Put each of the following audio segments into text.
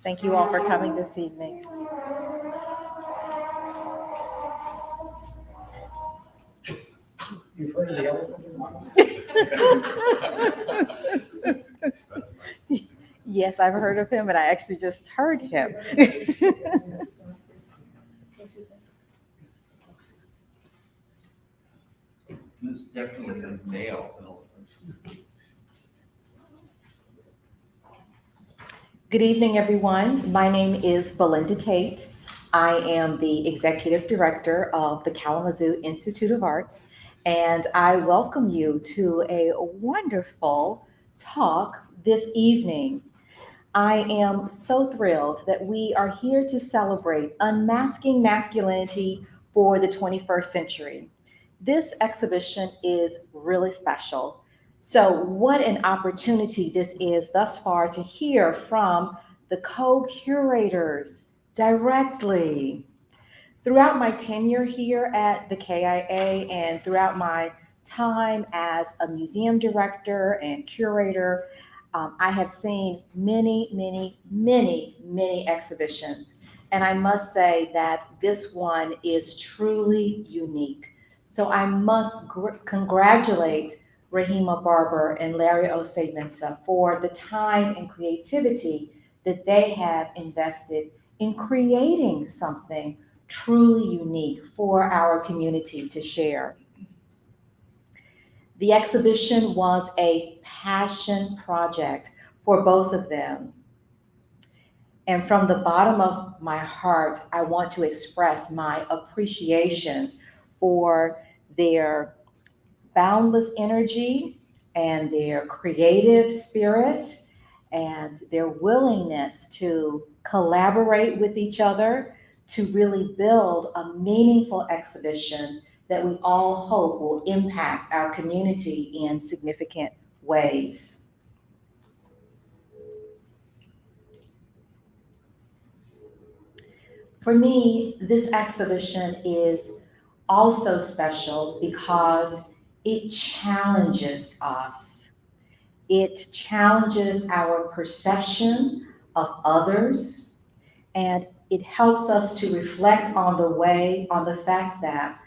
Thank you all for coming this evening. You've heard of the elephant in the room? Yes, I've heard of him, and I actually just heard him. It's definitely a male elephant. Good evening, everyone. My name is Belinda Tate. I am the Executive Director of the Kalamazoo Institute of Arts, and I welcome you to a wonderful talk this evening. I am so thrilled that we are here to celebrate Unmasking Masculinity for the 21st century. This exhibition is really special. So, what an opportunity this is thus far to hear from the co-curators directly. Throughout my tenure here at the KIA and throughout my time as a museum director and curator, I have seen many exhibitions. And I must say that this one is truly unique. So I must congratulate Rehema Barber and Larry Ossei-Mensah for the time and creativity that they have invested in creating something truly unique for our community to share. The exhibition was a passion project for both of them. And from the bottom of my heart, I want to express my appreciation for their boundless energy and their creative spirit and their willingness to collaborate with each other to really build a meaningful exhibition that we all hope will impact our community in significant ways. For me, this exhibition is also special because it challenges us. It challenges our perception of others, and it helps us to reflect on the fact that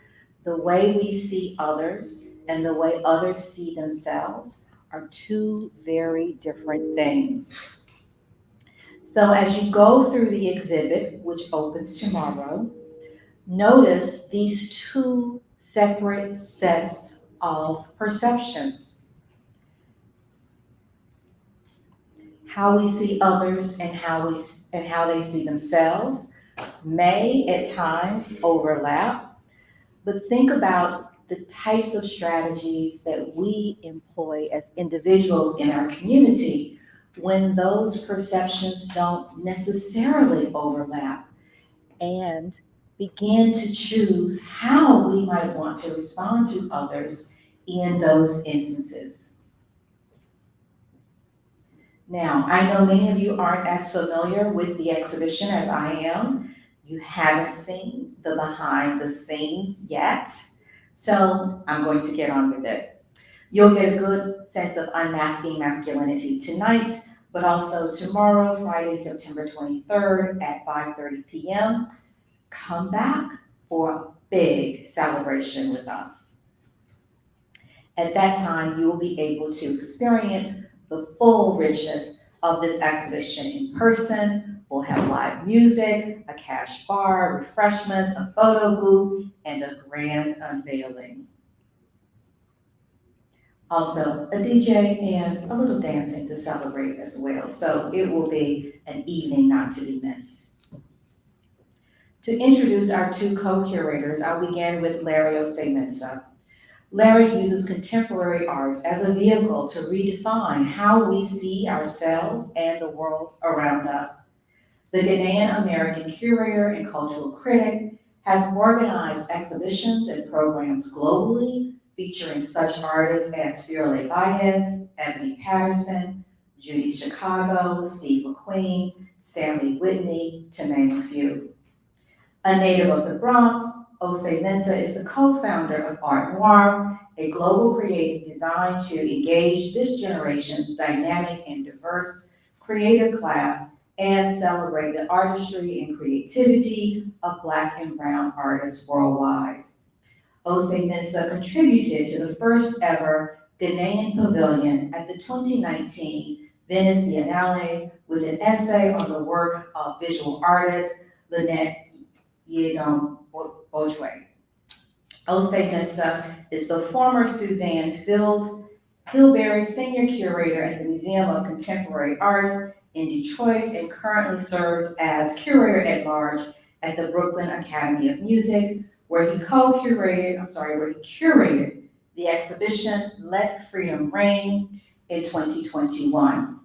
the way we see others and the way others see themselves are two very different things. So as you go through the exhibit, which opens tomorrow, notice these two separate sets of perceptions. How we see others and how they see themselves may at times overlap, but think about the types of strategies that we employ as individuals in our community when those perceptions don't necessarily overlap, and begin to choose how we might want to respond to others in those instances. Now, I know many of you aren't as familiar with the exhibition as I am. You haven't seen the behind the scenes yet, so I'm going to get on with it. You'll get a good sense of unmasking masculinity tonight, but also tomorrow, Friday, September 23rd at 5:30 p.m. Come back for a big celebration with us. At that time, you will be able to experience the full richness of this exhibition in person. We'll have live music, a cash bar, refreshments, a photo booth, and a grand unveiling. Also, a DJ and a little dancing to celebrate as well. So it will be an evening not to be missed. To introduce our two co-curators, I'll begin with Larry Ossei-Mensah. Larry uses contemporary art as a vehicle to redefine how we see ourselves and the world around us. The Ghanaian American curator and cultural critic has organized exhibitions and programs globally featuring such artists as Fiorella Baez, Ebony Patterson, Judy Chicago, Steve McQueen, Stanley Whitney, to name a few. A native of the Bronx, Ossei-Mensah is the co-founder of Art Noir, a global creative design to engage this generation's dynamic and diverse creative class and celebrate the artistry and creativity of Black and Brown artists worldwide. Ossei-Mensah contributed to the first ever Ghanaian pavilion at the 2019 Venice Biennale with an essay on the work of visual artist Lynette Yiadom Bojwe. Ossei-Mensah is the former Suzanne Hilberry Senior Curator at the Museum of Contemporary Art in Detroit and currently serves as Curator at Large at the Brooklyn Academy of Music, where he curated the exhibition Let Freedom Reign in 2021.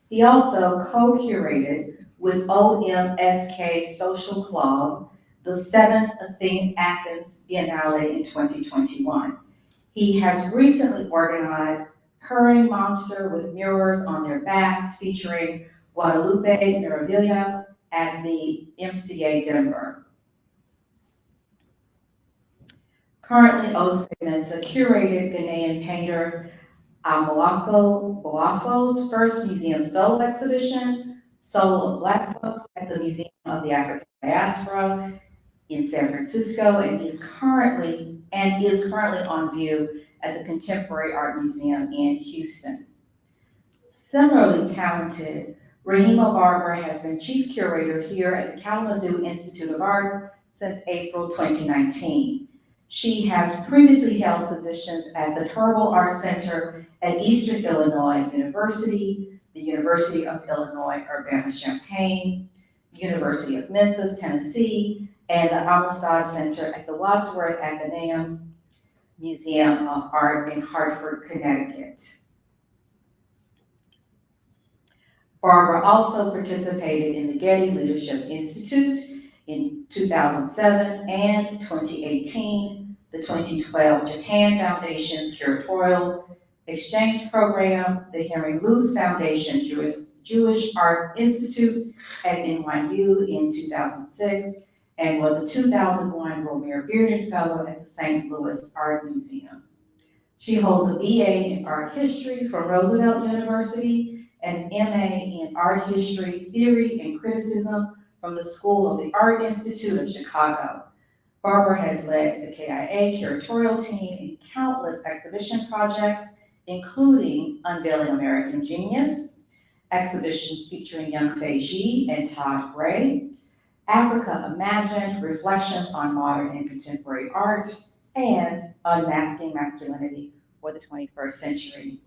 He also co-curated with OMSK Social Club the 7th Athens Biennale in 2021. He has recently organized Purring Monster with mirrors on their backs featuring Guadalupe Miravilla at the MCA Denver. Currently, Ossei-Mensah curated Ghanaian painter Amoako Boafo's first museum solo exhibition, Soul of Black Folks, at the Museum of the African Diaspora in San Francisco, and is currently on view at the Contemporary Art Museum in Houston. Similarly talented, Rehema Barber has been chief curator here at the Kalamazoo Institute of Arts since April 2019. She has previously held positions at the Turble Art Center at Eastern Illinois University, the University of Illinois Urbana-Champaign, University of Memphis, Tennessee, and the Amistad Center at the Wadsworth Atheneum Museum of Art in Hartford, Connecticut. Barber also participated in the Getty Leadership Institute in 2007 and 2018, the 2012 Japan Foundation's Curatorial Exchange Program, the Henry Luce Foundation Jewish Art Institute at NYU in 2006, and was a 2001 Romare Bearden Fellow at the St. Louis Art Museum. She holds a BA in Art History from Roosevelt University and MA in Art History, Theory, and Criticism from the School of the Art Institute of Chicago. Barber has led the KIA curatorial team in countless exhibition projects, including Unveiling American Genius, exhibitions featuring Young Fei Ji and Todd Gray, Africa Imagined, Reflections on Modern and Contemporary Art, and Unmasking Masculinity for the 21st Century.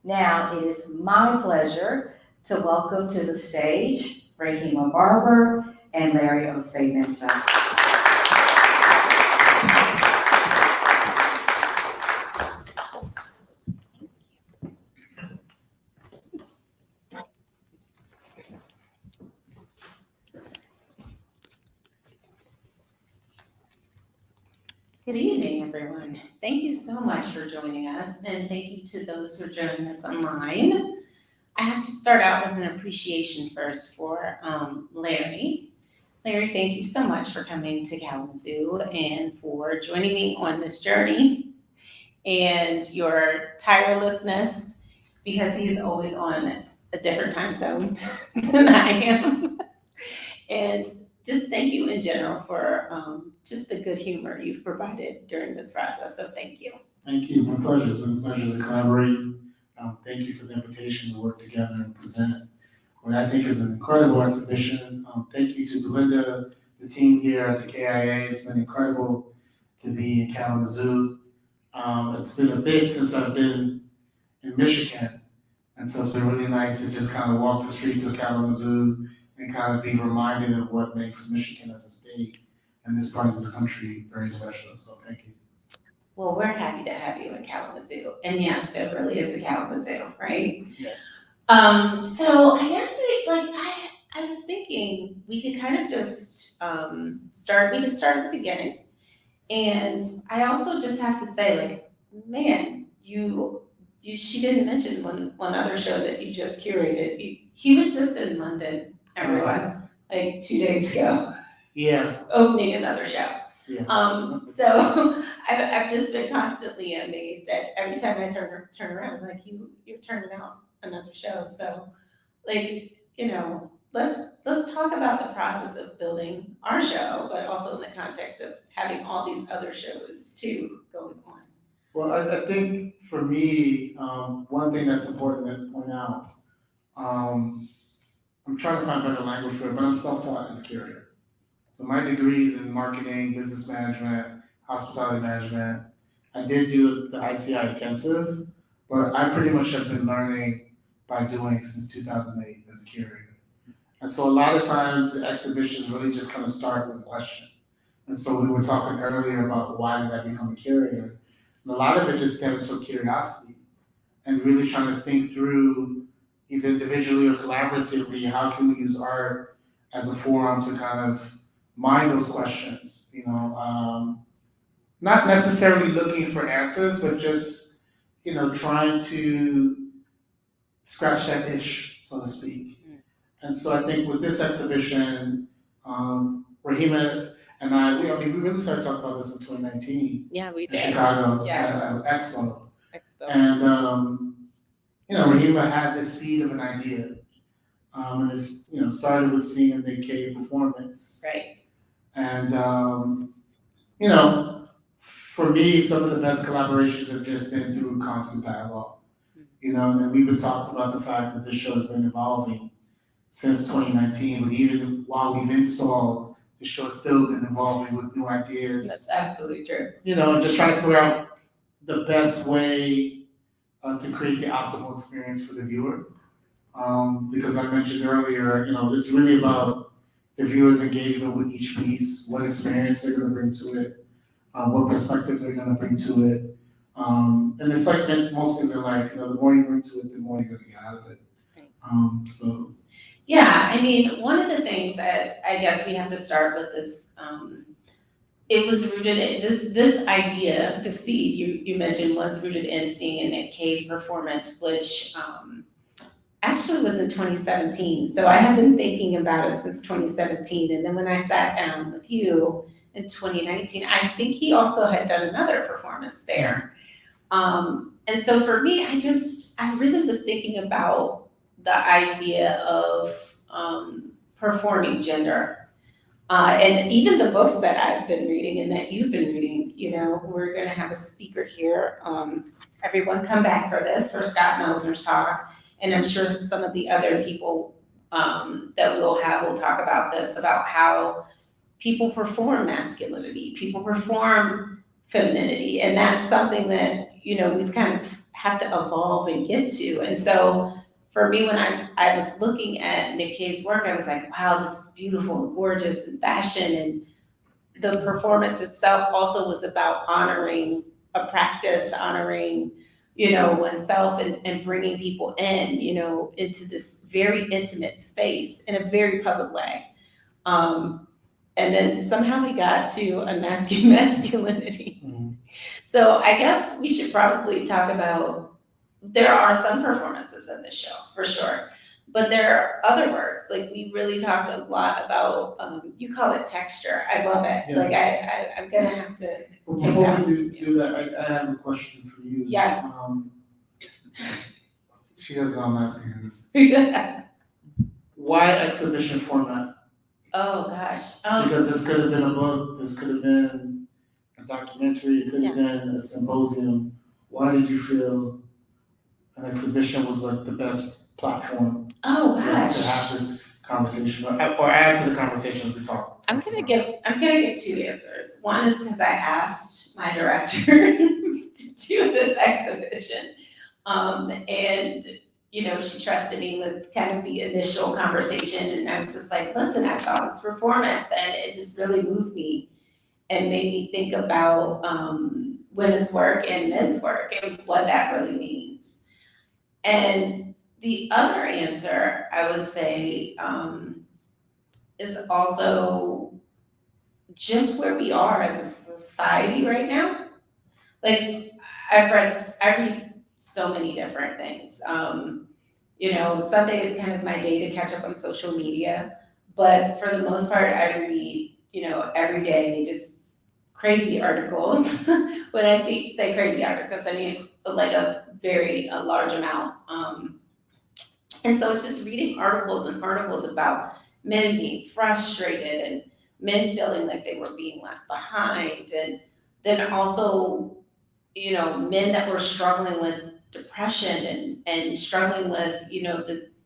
Now, it is my pleasure to welcome to the stage Rehema Barber and Larry Ossei-Mensah. Good evening, everyone. Thank you so much for joining us, and thank you to those who are joining us online. I have to start out with an appreciation first for Larry. Larry, thank you so much for coming to Kalamazoo and for joining me on this journey and your tirelessness, because he's always on a different time zone than I am. And just thank you in general for just the good humor you've provided during this process, so thank you. Thank you, my pleasure. It's been a pleasure to collaborate. Thank you for the invitation to work together and present what I think is an incredible exhibition. Thank you to Belinda, the team here at the KIA. It's been incredible to be in Kalamazoo. It's been a bit since I've been in Michigan, and so it's been really nice to just kind of walk the streets of Kalamazoo and kind of be reminded of what makes Michigan as a state and this part of the country very special. So thank you. Well, we're happy to have you in Kalamazoo. And yes, there really is a Kalamazoo, right? Yes. So I guess I was thinking we could kind of just start at the beginning. And I also just have to say, like, man, she didn't mention one other show that you just curated. He was just in London, everyone, like 2 days ago. Yeah. Opening another show. Yeah. So I've just been constantly amazed at every time I turn around, like you're turning out another show. So, like, let's talk about the process of building our show, but also in the context of having all these other shows too going on. Well, I think for me, one thing that's important to point out, I'm trying to find better language for it, but I'm self-taught as a curator. So my degrees in marketing, business management, hospitality management. I did do the ICI intensive, but I pretty much have been learning by doing since 2008 as a curator. And so a lot of times the exhibitions really just kind of start with a question. And so we were talking earlier about why did I become a curator? And a lot of it just stems from curiosity and really trying to think through either individually or collaboratively, how can we use art as a forum to kind of mine those questions, not necessarily looking for answers, but just, trying to scratch that itch, so to speak. And so I think with this exhibition, Rehema and we really started talking about this in 2019 Yeah, we in Chicago Yes. at Expo. Expo. And, Rehema had this seed of an idea. And it's, started with seeing a Nick Cave performance. Right. And, for me, some of the best collaborations have just been through constant dialogue. And we've been talking about the fact that this show has been evolving since 2019, but even while we've installed, the show has still been evolving with new ideas. That's absolutely true. And just trying to figure out the best way to create the optimal experience for the viewer. Because I mentioned earlier, it's really about the viewer's engagement with each piece, what experience they're going to bring to it, what perspective they're going to bring to it. And it's like most things in life, the more you bring to it, the more you're going to get out of it. Right. Yeah, I mean, one of the things that I guess we have to start with is, it was rooted in this idea, the seed you mentioned was rooted in seeing a Nick Cave performance, which actually was in 2017. So I have been thinking about it since 2017. And then when I sat down with you in 2019, I think he also had done another performance there. And so for me, I really was thinking about the idea of performing gender. And even the books that I've been reading and that you've been reading, we're going to have a speaker here. Everyone come back for this, for Scott Melzer's talk. And I'm sure some of the other people that we'll have will talk about this, about how people perform masculinity, people perform femininity. And that's something that, we've kind of have to evolve and get to. And so for me, when I was looking at Nick Cave's work, I was like, wow, this is beautiful and gorgeous and fashion. And the performance itself also was about honoring a practice, honoring, oneself and bringing people in, into this very intimate space in a very public way. And then somehow we got to Unmasking Masculinity. Mm-hmm. So I guess we should probably talk about, there are some performances in this show, for sure. But there are other works, like we really talked a lot about, you call it texture. I love it. Yeah. Like I'm gonna have to But take before that. we do that, I have a question for you. Yes. She doesn't know I'm asking her this. Yeah. Why exhibition format? Oh, gosh. Because this could have been a book, this could have been a documentary, it could have been a symposium. Why did you feel an exhibition was like the best platform Oh, to gosh. have this conversation, or add to the conversation we talk? I'm gonna give two answers. One is because I asked my director to do this exhibition. And she trusted me with kind of the initial conversation, and I was just like, listen, I saw this performance and it just really moved me and made me think about women's work and men's work and what that really means. And the other answer, I would say, is also just where we are as a society right now. Like, I read so many different things. Sunday is kind of my day to catch up on social media, but for the most part, I read, every day, just crazy articles. When I say crazy articles, I mean like a large amount. And so it's just reading articles and articles about men being frustrated and men feeling like they were being left behind. And then also, men that were struggling with depression and struggling with,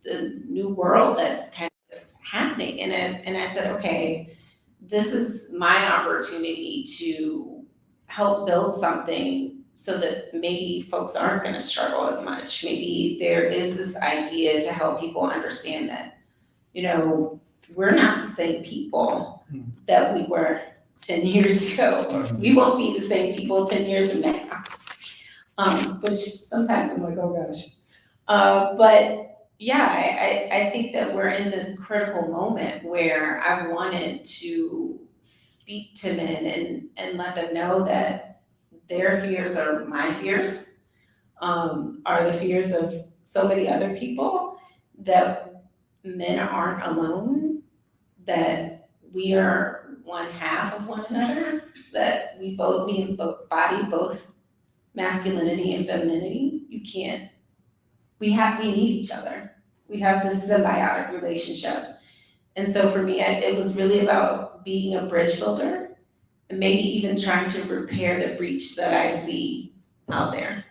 the new world that's kind of happening. And I said, okay, this is my opportunity to help build something so that maybe folks aren't going to struggle as much. Maybe there is this idea to help people understand that, we're not the same people that we were 10 years ago. We won't be the same people 10 years from now. Which sometimes I'm like, oh gosh. But yeah, I think that we're in this critical moment where I wanted to speak to men and let them know that their fears are my fears, are the fears of so many other people, that men aren't alone, that we are one half of one another, that we embody both masculinity and femininity. We need each other. We have this symbiotic relationship. And so for me, it was really about being a bridge builder and maybe even trying to repair the breach that I see out there.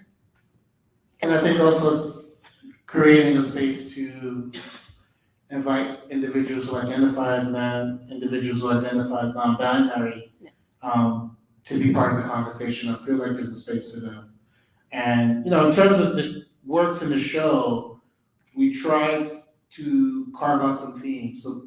And I think also creating a space to invite individuals who identify as men, individuals who identify as non-binary, to be part of the conversation. I feel like there's a space for them. And, in terms of the works in the show, we tried to carve out some themes. So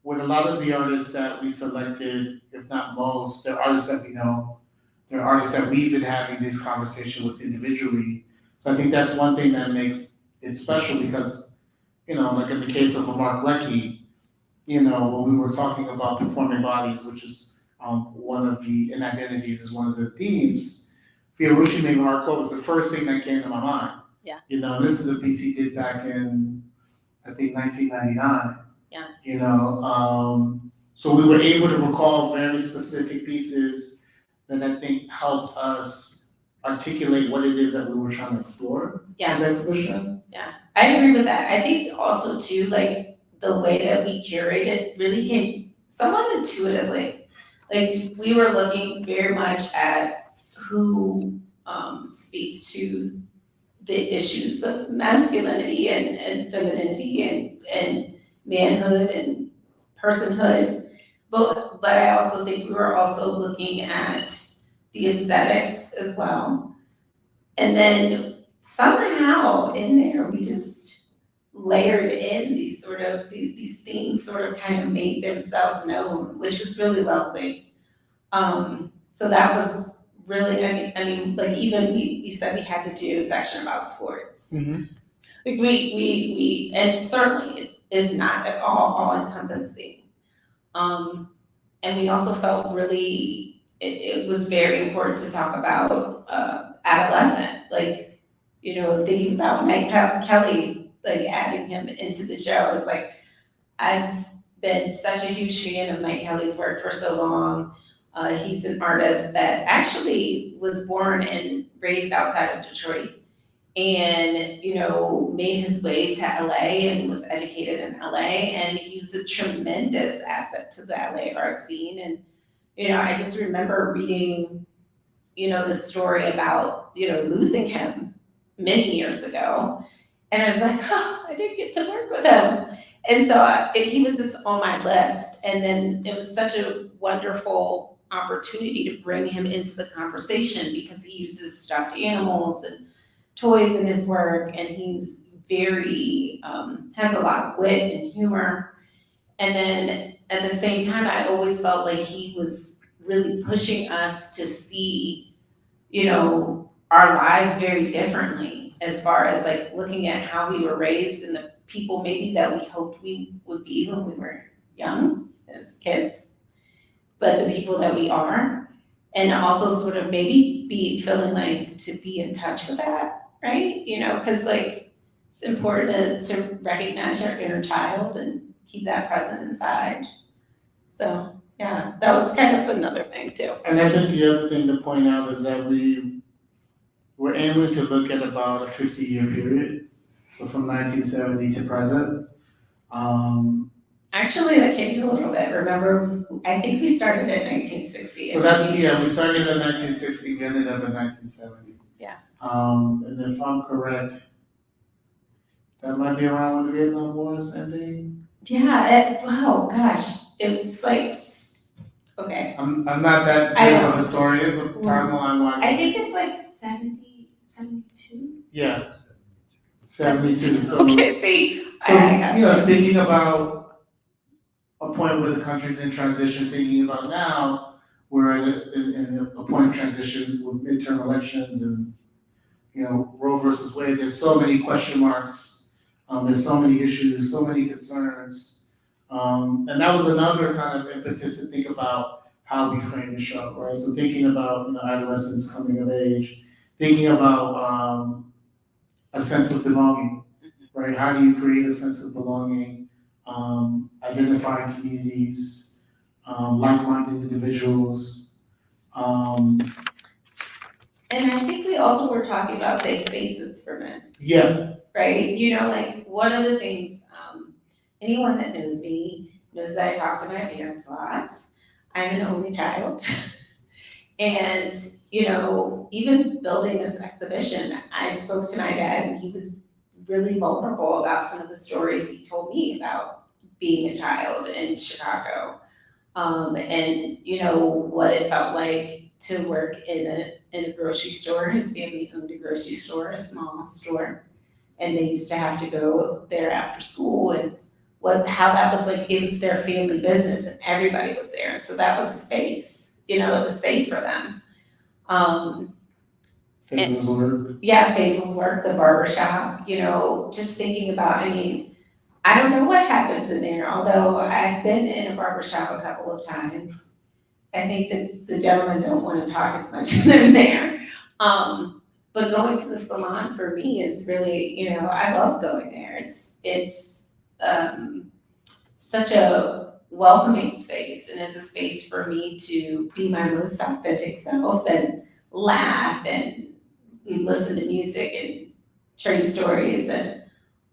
with a lot of the artists that we selected, if not most, they're artists that we know. They're artists that we've been having this conversation with individually. So I think that's one thing that makes it special because, like in the case of Mark Leckie, when we were talking about performing bodies, which is one of the inidentities is one of the themes, Fiorucci Made Hardcore was the first thing that came to my mind. Yeah. This is a piece he did back in, I think, 1999. Yeah. So we were able to recall very specific pieces that I think helped us articulate what it is that we were trying to explore in the exhibition. I agree with that. I think also too, like the way that we curated really came somewhat intuitively. Like we were looking very much at who speaks to the issues of masculinity and femininity and manhood and personhood. But I also think we were also looking at the aesthetics as well. And then somehow in there, we just layered in these things sort of kind of made themselves known, which was really lovely. So that was really, I mean, like even we said we had to do a section about sports. Mm-hmm. Like we and certainly it is not at all encompassing. And we also felt really, it was very important to talk about adolescent, like, thinking about Mike Kelly, like adding him into the show. It's like, I've been such a huge fan of Mike Kelly's work for so long. He's an artist that actually was born and raised outside of Detroit and, made his way to LA and was educated in LA. And he was a tremendous asset to the LA art scene. And, I just remember reading, the story about, losing him many years ago. And I was like, oh, I didn't get to work with him. And so he was just on my list. And then it was such a wonderful opportunity to bring him into the conversation because he uses stuffed animals and toys in his work. And he's very, has a lot of wit and humor. And then at the same time, I always felt like he was really pushing us to see, our lives very differently as far as like looking at how we were raised and the people maybe that we hoped we would be when we were young as kids, but the people that we are, and also sort of maybe be feeling like to be in touch with that, right? Because like it's important to recognize your inner child and keep that present inside. So yeah, that was kind of another thing too. And I think the other thing to point out is that we're aiming to look at about a 50-year period. So from 1970 to present. Actually, that changed a little bit. Remember, I think we started in 1960. So that's, yeah, we started in 1960, we ended up in 1970. Yeah. And if I'm correct, that might be around when the Vietnam War is ending. Yeah, wow, gosh, it's like, okay, I'm not that I big of know. a historian, but timeline wise. I think it's like 72. Yeah, 72, so. Okay, see, So, I you know, thinking about a point where the country's in transition, thinking about now, we're in a point of transition with midterm elections and, you know, Roe versus Wade, there's so many question marks, there's so many issues, so many concerns. And that was another kind of impetus to think about how we frame the show, right? So thinking about, you know, adolescents coming of age, thinking about a sense of belonging, right? How do you create a sense of belonging, identifying communities, like-minded individuals. And I think we also were talking about safe spaces for men, Yeah, right? You know, like, one of the things, anyone that knows me knows that I talk to my parents a lot. I'm an only child. And, you know, even building this exhibition, I spoke to my dad and he was really vulnerable about some of the stories he told me about being a child in Chicago. And, you know, what it felt like to work in a grocery store. His family owned a grocery store, a small store. And they used to have to go there after school, and how that was like, it was their family business and everybody was there. And so that was a space, you know, that was safe for them. Phases work. Yeah, Faisal's work, the barber shop, you know, just thinking about, I mean, I don't know what happens in there, although I've been in a barber shop a couple of times. I think that the gentlemen don't want to talk as much when I'm there. But going to the salon for me is really, you know, I love going there. It's such a welcoming space, and it's a space for me to be my most authentic self and laugh, and we listen to music and trade stories. And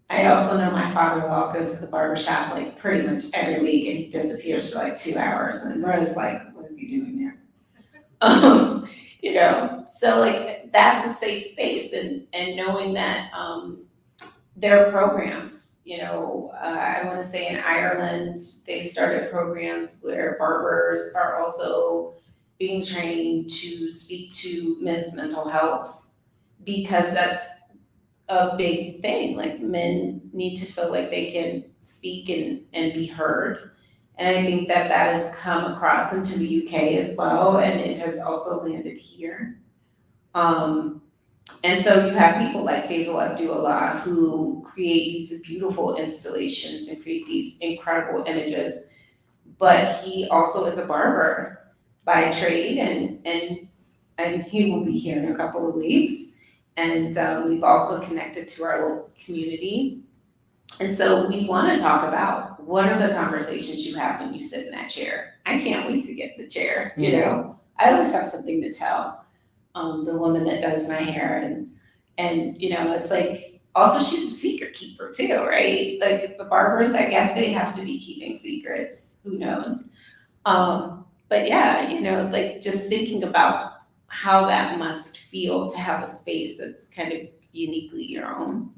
I also know my father-in-law goes to the barber shop like pretty much every week, and he disappears for like 2 hours, and Rose like, what is he doing there? You know, so like, that's a safe space, and knowing that there are programs, you know, I wanna say in Ireland, they started programs where barbers are also being trained to speak to men's mental health, because that's a big thing. Like, men need to feel like they can speak and be heard. And I think that has come across into the UK as well, and it has also landed here. And so you have people like Faisal Abdullah who create these beautiful installations and create these incredible images, but he also is a barber by trade, and he will be here in a couple of weeks. And we've also connected to our local community. And so we want to talk about, what are the conversations you have when you sit in that chair? I can't wait to get the chair, you know? I always have something to tell the woman that does my hair. And you know, it's like, also she's a secret keeper too, right? Like, the barbers, I guess they have to be keeping secrets, who knows? But yeah, you know, like, just thinking about how that must feel to have a space that's kind of uniquely your own.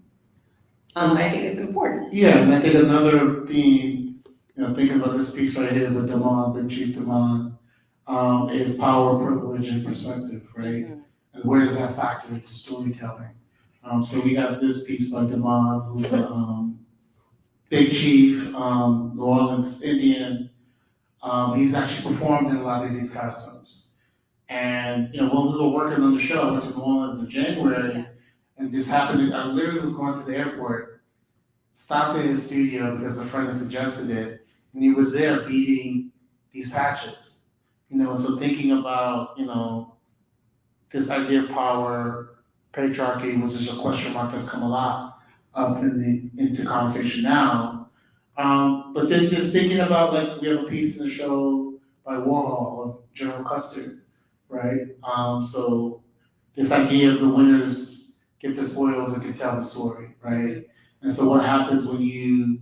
I think it's important. Yeah, and I think another theme, you know, thinking about this piece right here with Damon, Big Chief Damon, is power, privilege, and perspective, right? And where does that factor into storytelling? So we got this piece by Damon, who's a Big Chief, New Orleans Indian. He's actually performed in a lot of these costumes. And, you know, when we were working on the show, I went to New Orleans in January, and this happened, I literally was going to the airport, stopped in his studio because a friend had suggested it, and he was there beating these patches. You know, so thinking about, you know, this idea of power, patriarchy, which is a question mark that's come a lot up into conversation now. But then just thinking about, like, we have a piece in the show by Warhol of General Custer, right? So this idea of the winners get get the spoils and can tell the story, right? And so what happens when you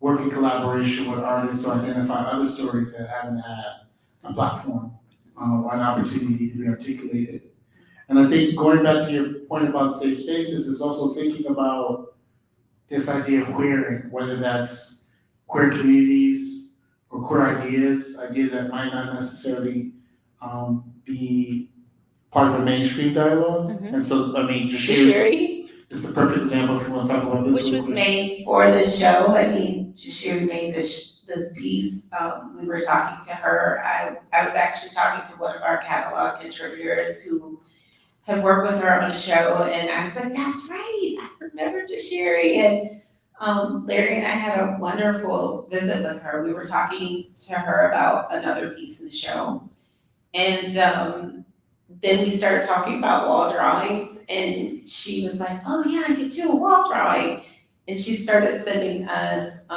work in collaboration with artists to identify other stories that haven't had a platform or an opportunity to be articulated? And I think going back to your point about safe spaces is also thinking about this idea of queering, whether that's queer communities or queer ideas that might not necessarily be part of a mainstream dialogue. Mhm. And so, I mean, Jashiri, is a perfect example if you want to talk about this. which real was quick. made for the show. I mean, Jashiri made this piece. We were talking to her. I was actually talking to one of our catalog contributors who had worked with her on a show, and I was like, that's right, I remember Jashiri. And Larry and I had a wonderful visit with her. We were talking to her about another piece of the show. And then we started talking about wall drawings, and she was like, oh yeah, I could do a wall drawing. And she started sending us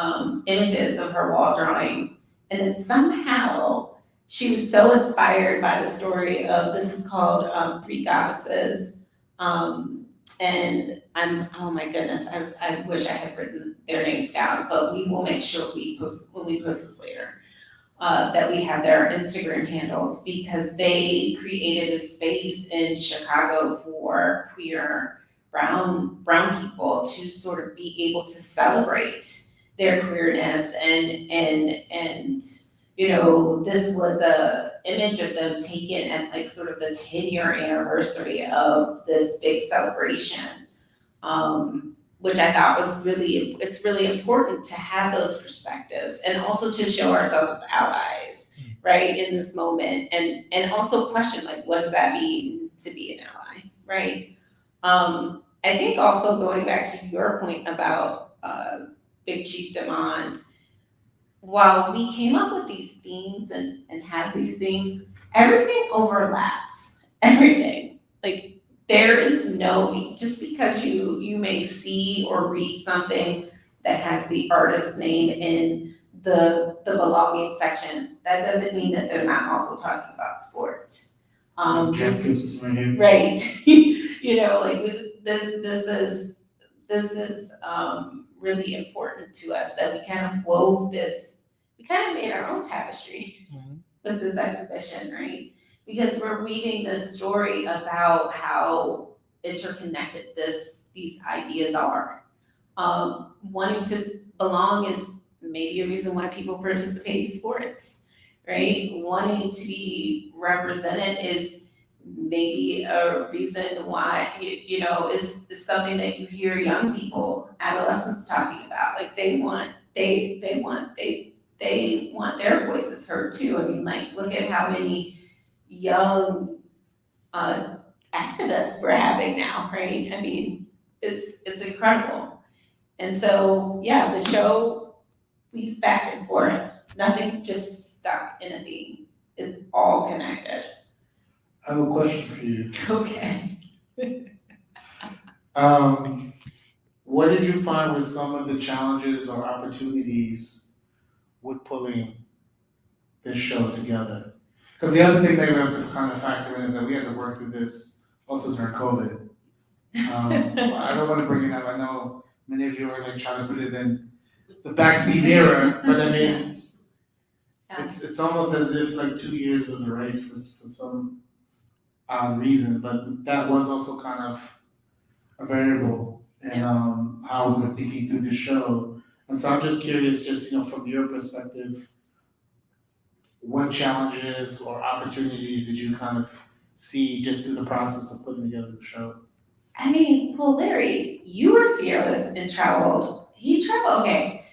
images of her wall drawing. And then somehow she was so inspired by the story of, this is called Three Goddesses. And oh my goodness, I wish I had written their names down, but we will make sure when we post this later, that we have their Instagram handles, because they created a space in Chicago for queer brown people to sort of be able to celebrate their queerness. And you know, this was a image of them taken at like sort of the 10-year anniversary of this big celebration, which I thought was it's really important to have those perspectives and also to show ourselves as allies, right, in this moment, and also question, like, what does that mean to be an ally, right? I think also going back to your point about Big Chief Demand, while we came up with these themes and have these things, everything overlaps, everything. Like, there is no, just because you may see or read something that has the artist's name in the belonging section, that doesn't mean that they're not also talking about sports. Objectives, right? Right. You know, like this is really important to us, that we kind of wove this, we kind of made our own tapestry with this exhibition, right? Because we're weaving this story about how interconnected these ideas are. Wanting to belong is maybe a reason why people participate in sports, right? Wanting to be represented is maybe a reason why, you know, is something that you hear young people, adolescents talking about. Like, they want their voices heard too. I mean, like, look at how many young activists we're having now, right? I mean, it's incredible. And so, yeah, the show weaves back and forth. Nothing's just stuck in a theme. It's all connected. I have a question for you. Okay. What did you find were some of the challenges or opportunities with pulling this show together? Because the other thing that we have to kind of factor in is that we had to work through this also during COVID. I don't want to bring it up. I know many of you are like trying to put it in the backseat era, but I mean, it's almost as if like 2 years was a race for some odd reason, but that was also kind of a variable in how we were thinking through the show. And so I'm just curious, just, you know, from your perspective, what challenges or opportunities did you kind of see just through the process of putting together the show? I mean, well, Larry, you were fearless and traveled. Okay.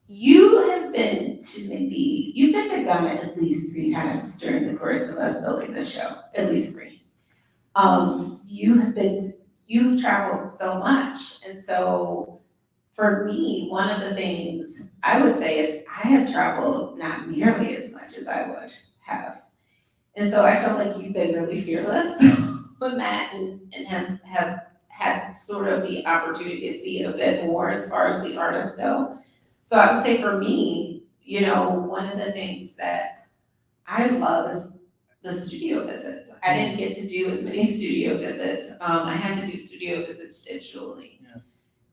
You've been to Ghana at least 3 times during the course of us building this show, at least 3. You've traveled so much. And so for me, one of the things I would say is I have traveled not nearly as much as I would have. And so I feel like you've been really fearless on that, and have had sort of the opportunity to see a bit more as far as the artists go. So I would say for me, you know, one of the things that I love is the studio visits. I didn't get to do as many studio visits. I had to do studio visits digitally. Yeah.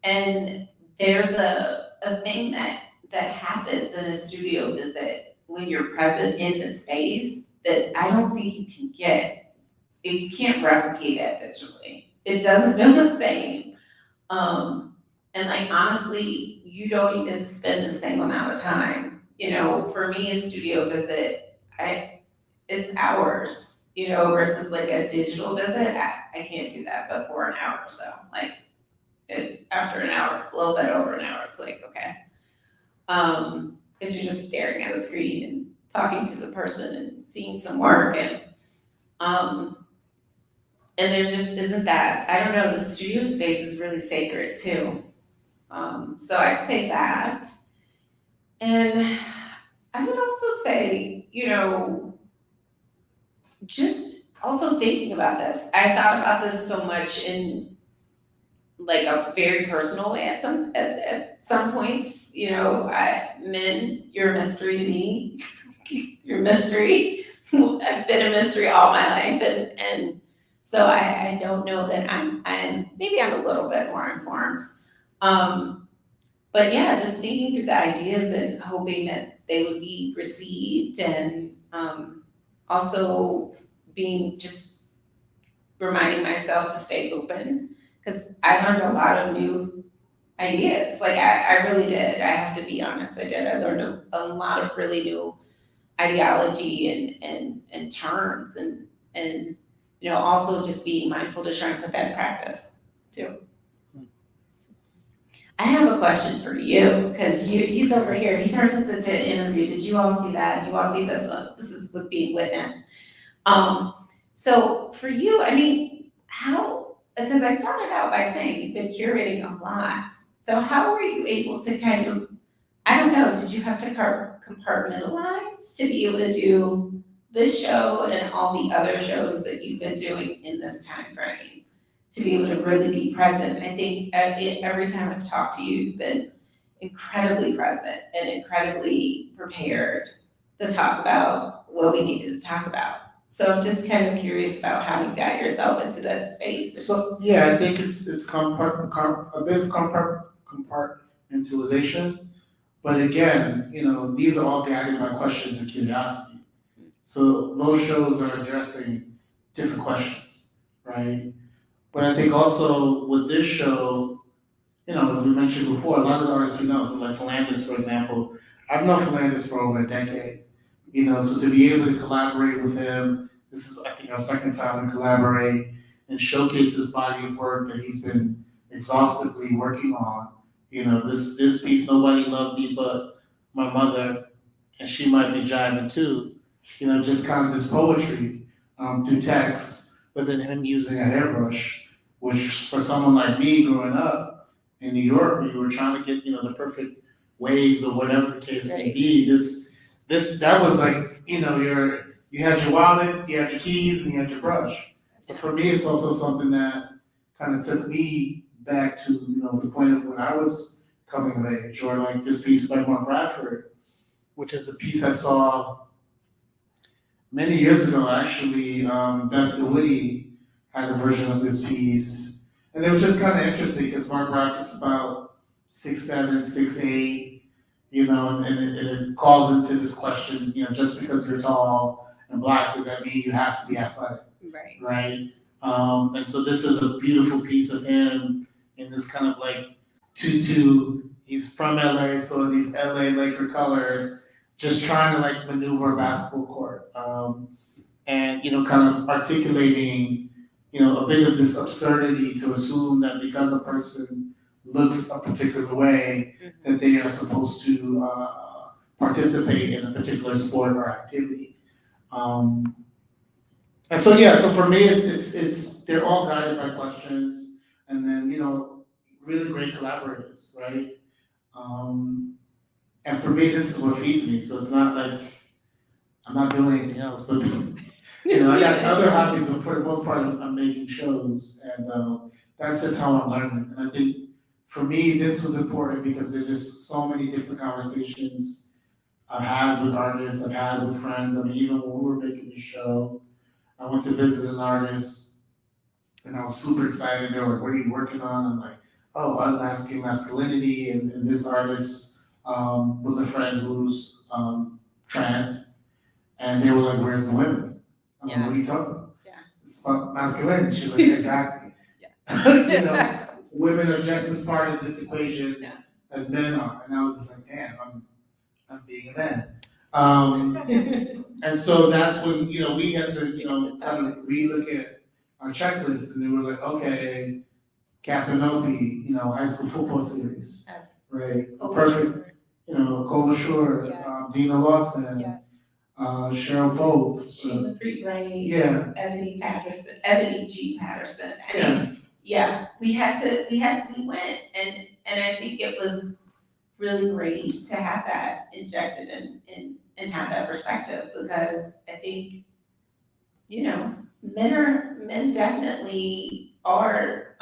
And there's a thing that happens in a studio visit when you're present in the space that I don't think you can get. You can't replicate that digitally. It doesn't feel the same. And like honestly, you don't even spend the same amount of time. You know, for me, a studio visit, it's hours, you know, versus like a digital visit. I can't do that but for an hour or so. Like after an hour, a little bit over an hour, it's like, okay. Because you're just staring at the screen and talking to the person and seeing some work and there just isn't that. I don't know, the studio space is really sacred too. So I'd say that. And I would also say, you know, just also thinking about this. I thought about this so much in like a very personal way at some points, you know, men, you're a mystery to me. You're a mystery. I've been a mystery all my life and so I don't know that I'm maybe I'm a little bit more informed. But yeah, just thinking through the ideas and hoping that they would be received and also just reminding myself to stay open because I learned a lot of new ideas. Like I really did. I have to be honest. I did. I learned a lot of really new ideology and terms and you know, also just being mindful to try and put that in practice too. I have a question for you because he's over here. He turned this into an interview. Did you all see that? You all see this? This is what being witnessed. So for you, I mean, because I started out by saying you've been curating a lot. So how were you able to kind of, I don't know, did you have to compartmentalize to be able to do this show and all the other shows that you've been doing in this time frame to be able to really be present? I think every time I've talked to you, you've been incredibly present and incredibly prepared to talk about what we needed to talk about. So I'm just kind of curious about how you got yourself into that space. So, yeah, I think it's a bit of compartmentalization. But again, you know, these are all guided by questions and curiosity. So those shows are addressing different questions, right? But I think also with this show, you know, as we mentioned before, a lot of the artists we know, so like Philandis, for example, I've known Philandis for over a decade. You know, so to be able to collaborate with him, this is, I think, our second time to collaborate and showcase this body of work that he's been exhaustively working on. You know, this piece, Nobody Loved Me But My Mother, and She Might Be Jiving Too, you know, just kind of this poetry through text, but then him using a hairbrush, which for someone like me growing up in New York, where you were trying to get, you know, the perfect waves or whatever the case may be, that was like, you know, you had your wallet, you had your keys, and you had your brush. So for me, it's also something that kind of took me back to, you know, the point of when I was coming of age, or like this piece by Mark Bradford, which is a piece I saw many years ago, actually. Beth DeWitty had a version of this piece, and it was just kind of interesting because Mark Bradford's about 6'7", 6'8", you know, and it calls into this question, you know, just because you're tall and black, does that mean you have to be athletic? Right. Right? And so this is a beautiful piece of him in this kind of like tutu. He's from LA, so these LA Laker colors, just trying to like maneuver a basketball court. And, you know, kind of articulating, you know, a bit of this absurdity to assume that because a person looks a particular way, that they are supposed to participate in a particular sport or activity. And so, yeah, so for me, it's they're all guided by questions, and then, you know, really great collaborators, right? And for me, this is what feeds me. So it's not like I'm not doing anything else, but you know, I got other hobbies, but for the most part, I'm making shows, and that's just how I'm learning. And I think for me, this was important because there's just so many different conversations I've had with artists, I've had with friends. I mean, even when we were making this show, I went to visit an artist and I was super excited. They were like, what are you working on? I'm like, oh, Unmasking Masculinity. And this artist was a friend who's trans. And they were like, where's the women? I'm like, what are you talking about? Yeah. It's about masculinity. She was like, exactly. You know, women are just as part of this equation as men are. And I was just like, damn, I'm being a man. And so that's when, you know, we had to, you know, kind of relook at our checklist, and they were like, okay, Captain Opie, you know, high school football series, Yes. right? Perfect, you know, Cola Shore, Yes. Dina Lawson, Yes. Cheryl Pope. Sheila Creek Wright. Yeah. Ebony G. Patterson. I mean, yeah, we went, and I think it was really great to have that injected and have that perspective, because I think, you know, men definitely are,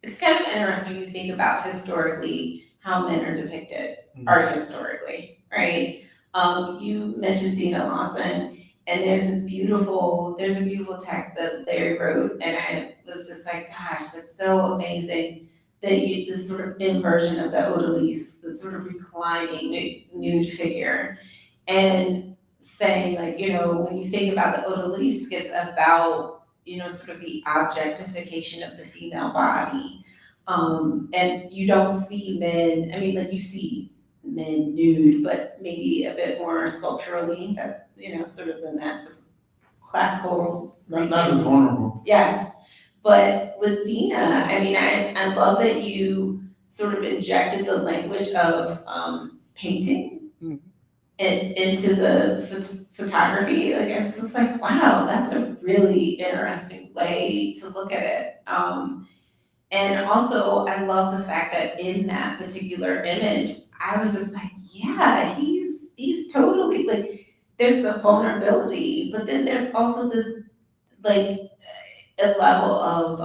it's kind of interesting to think about historically how men are depicted, art historically, right? You mentioned Dina Lawson, and there's a beautiful text that Larry wrote, and I was just like, gosh, that's so amazing that this sort of inversion of the odalisque, the sort of reclining nude figure, and saying, like, you know, when you think about the odalisque, it's about, you know, sort of the objectification of the female body. And you don't see men, I mean, like, you see men nude, but maybe a bit more sculpturally, that, you know, sort of in that sort of classical. Not as vulnerable. Yes, but with Dina, I mean, I love that you sort of injected the language of painting into the photography. Like, I was just like, wow, that's a really interesting way to look at it. And also, I love the fact that in that particular image, I was just like, yeah, he's totally, like, there's the vulnerability, but then there's also this, like, a level of,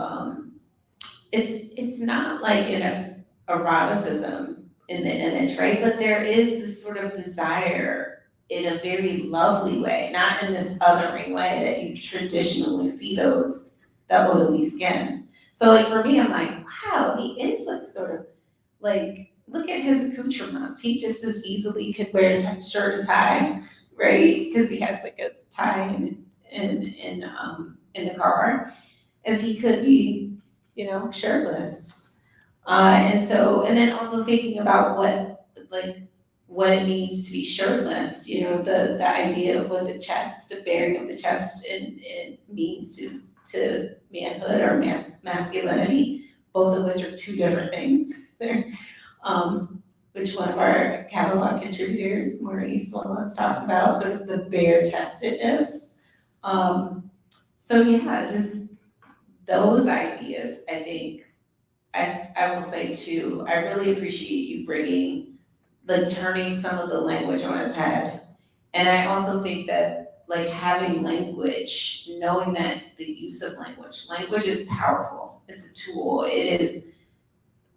it's not like an eroticism in the image, right? But there is this sort of desire in a very lovely way, not in this othering way that you traditionally see that odalisque in. So, like, for me, I'm like, wow, he is, like, sort of, like, look at his accoutrements. He just as easily could wear a shirt and tie, right? Because he has, like, a tie in the car, as he could be, you know, shirtless. And then also thinking about what it means to be shirtless, you know, the idea of what the bearing of the chest it means to manhood or masculinity, both of which are two different things there. Which one of our catalog contributors, Maurice Wallace, talks about, sort of the bare-chestedness. So yeah, just those ideas, I think, I will say too, I really appreciate you bringing, like, turning some of the language on its head. And I also think that, like, having language, knowing that the use of language is powerful. It's a tool. It is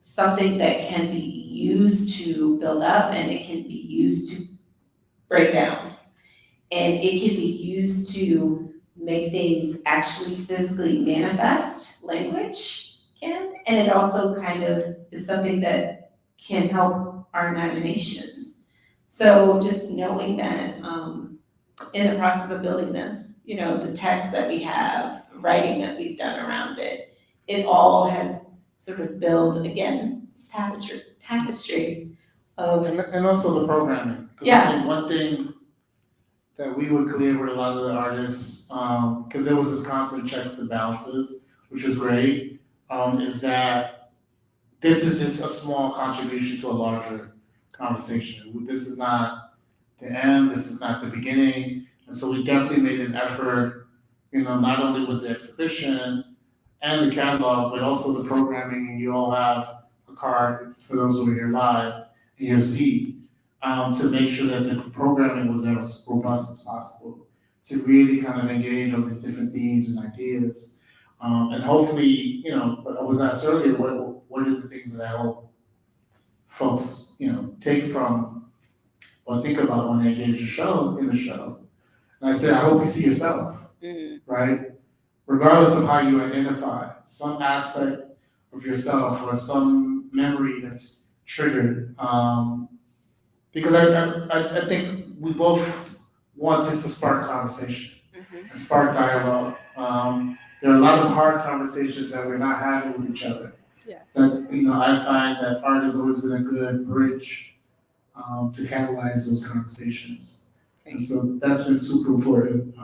something that can be used to build up, and it can be used to break down. And it can be used to make things actually physically manifest. Language can, and it also kind of is something that can help our imaginations. So just knowing that in the process of building this, you know, the text that we have, writing that we've done around it, it all has sort of built, again, tapestry of. And also the programming. 'Cause I think one thing that we were clear with a lot of the artists, because there was this constant checks and balances, which was great, is that this is just a small contribution to a larger conversation. This is not the end, this is not the beginning, and so we definitely made an effort, you know, not only with the exhibition and the catalog, but also the programming, and you all have a card for those who are here live, in your seat, to make sure that the programming was as robust as possible, to really kind of engage on these different themes and ideas. And hopefully, you know, I was asked earlier, what are the things that I hope folks, you know, take from or think about when they engage in the show. And I said, I hope you see yourself, right? Regardless of how you identify, some aspect of yourself or some memory that's triggered. Because I think we both want this to spark conversation and spark dialogue. There are a lot of hard conversations that we're not having with each other. Yes. That, I find that art has always been a good bridge to catalyze those conversations. And so that's been super important.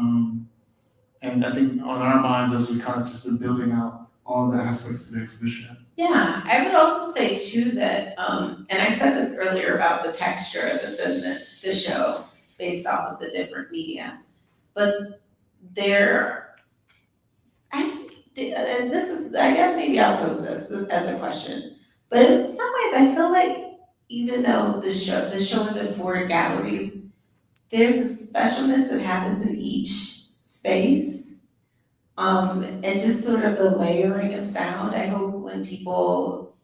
And I think on our minds as we kind of just been building out all the aspects of the exhibition. Yeah, I would also say too that, and I said this earlier about the texture that's in the show based off of the different media, but and this is, I guess maybe I'll pose this as a question, but in some ways I feel like even though the show is in 4 galleries, there's a specialness that happens in each space. And just sort of the layering of sound. I hope when people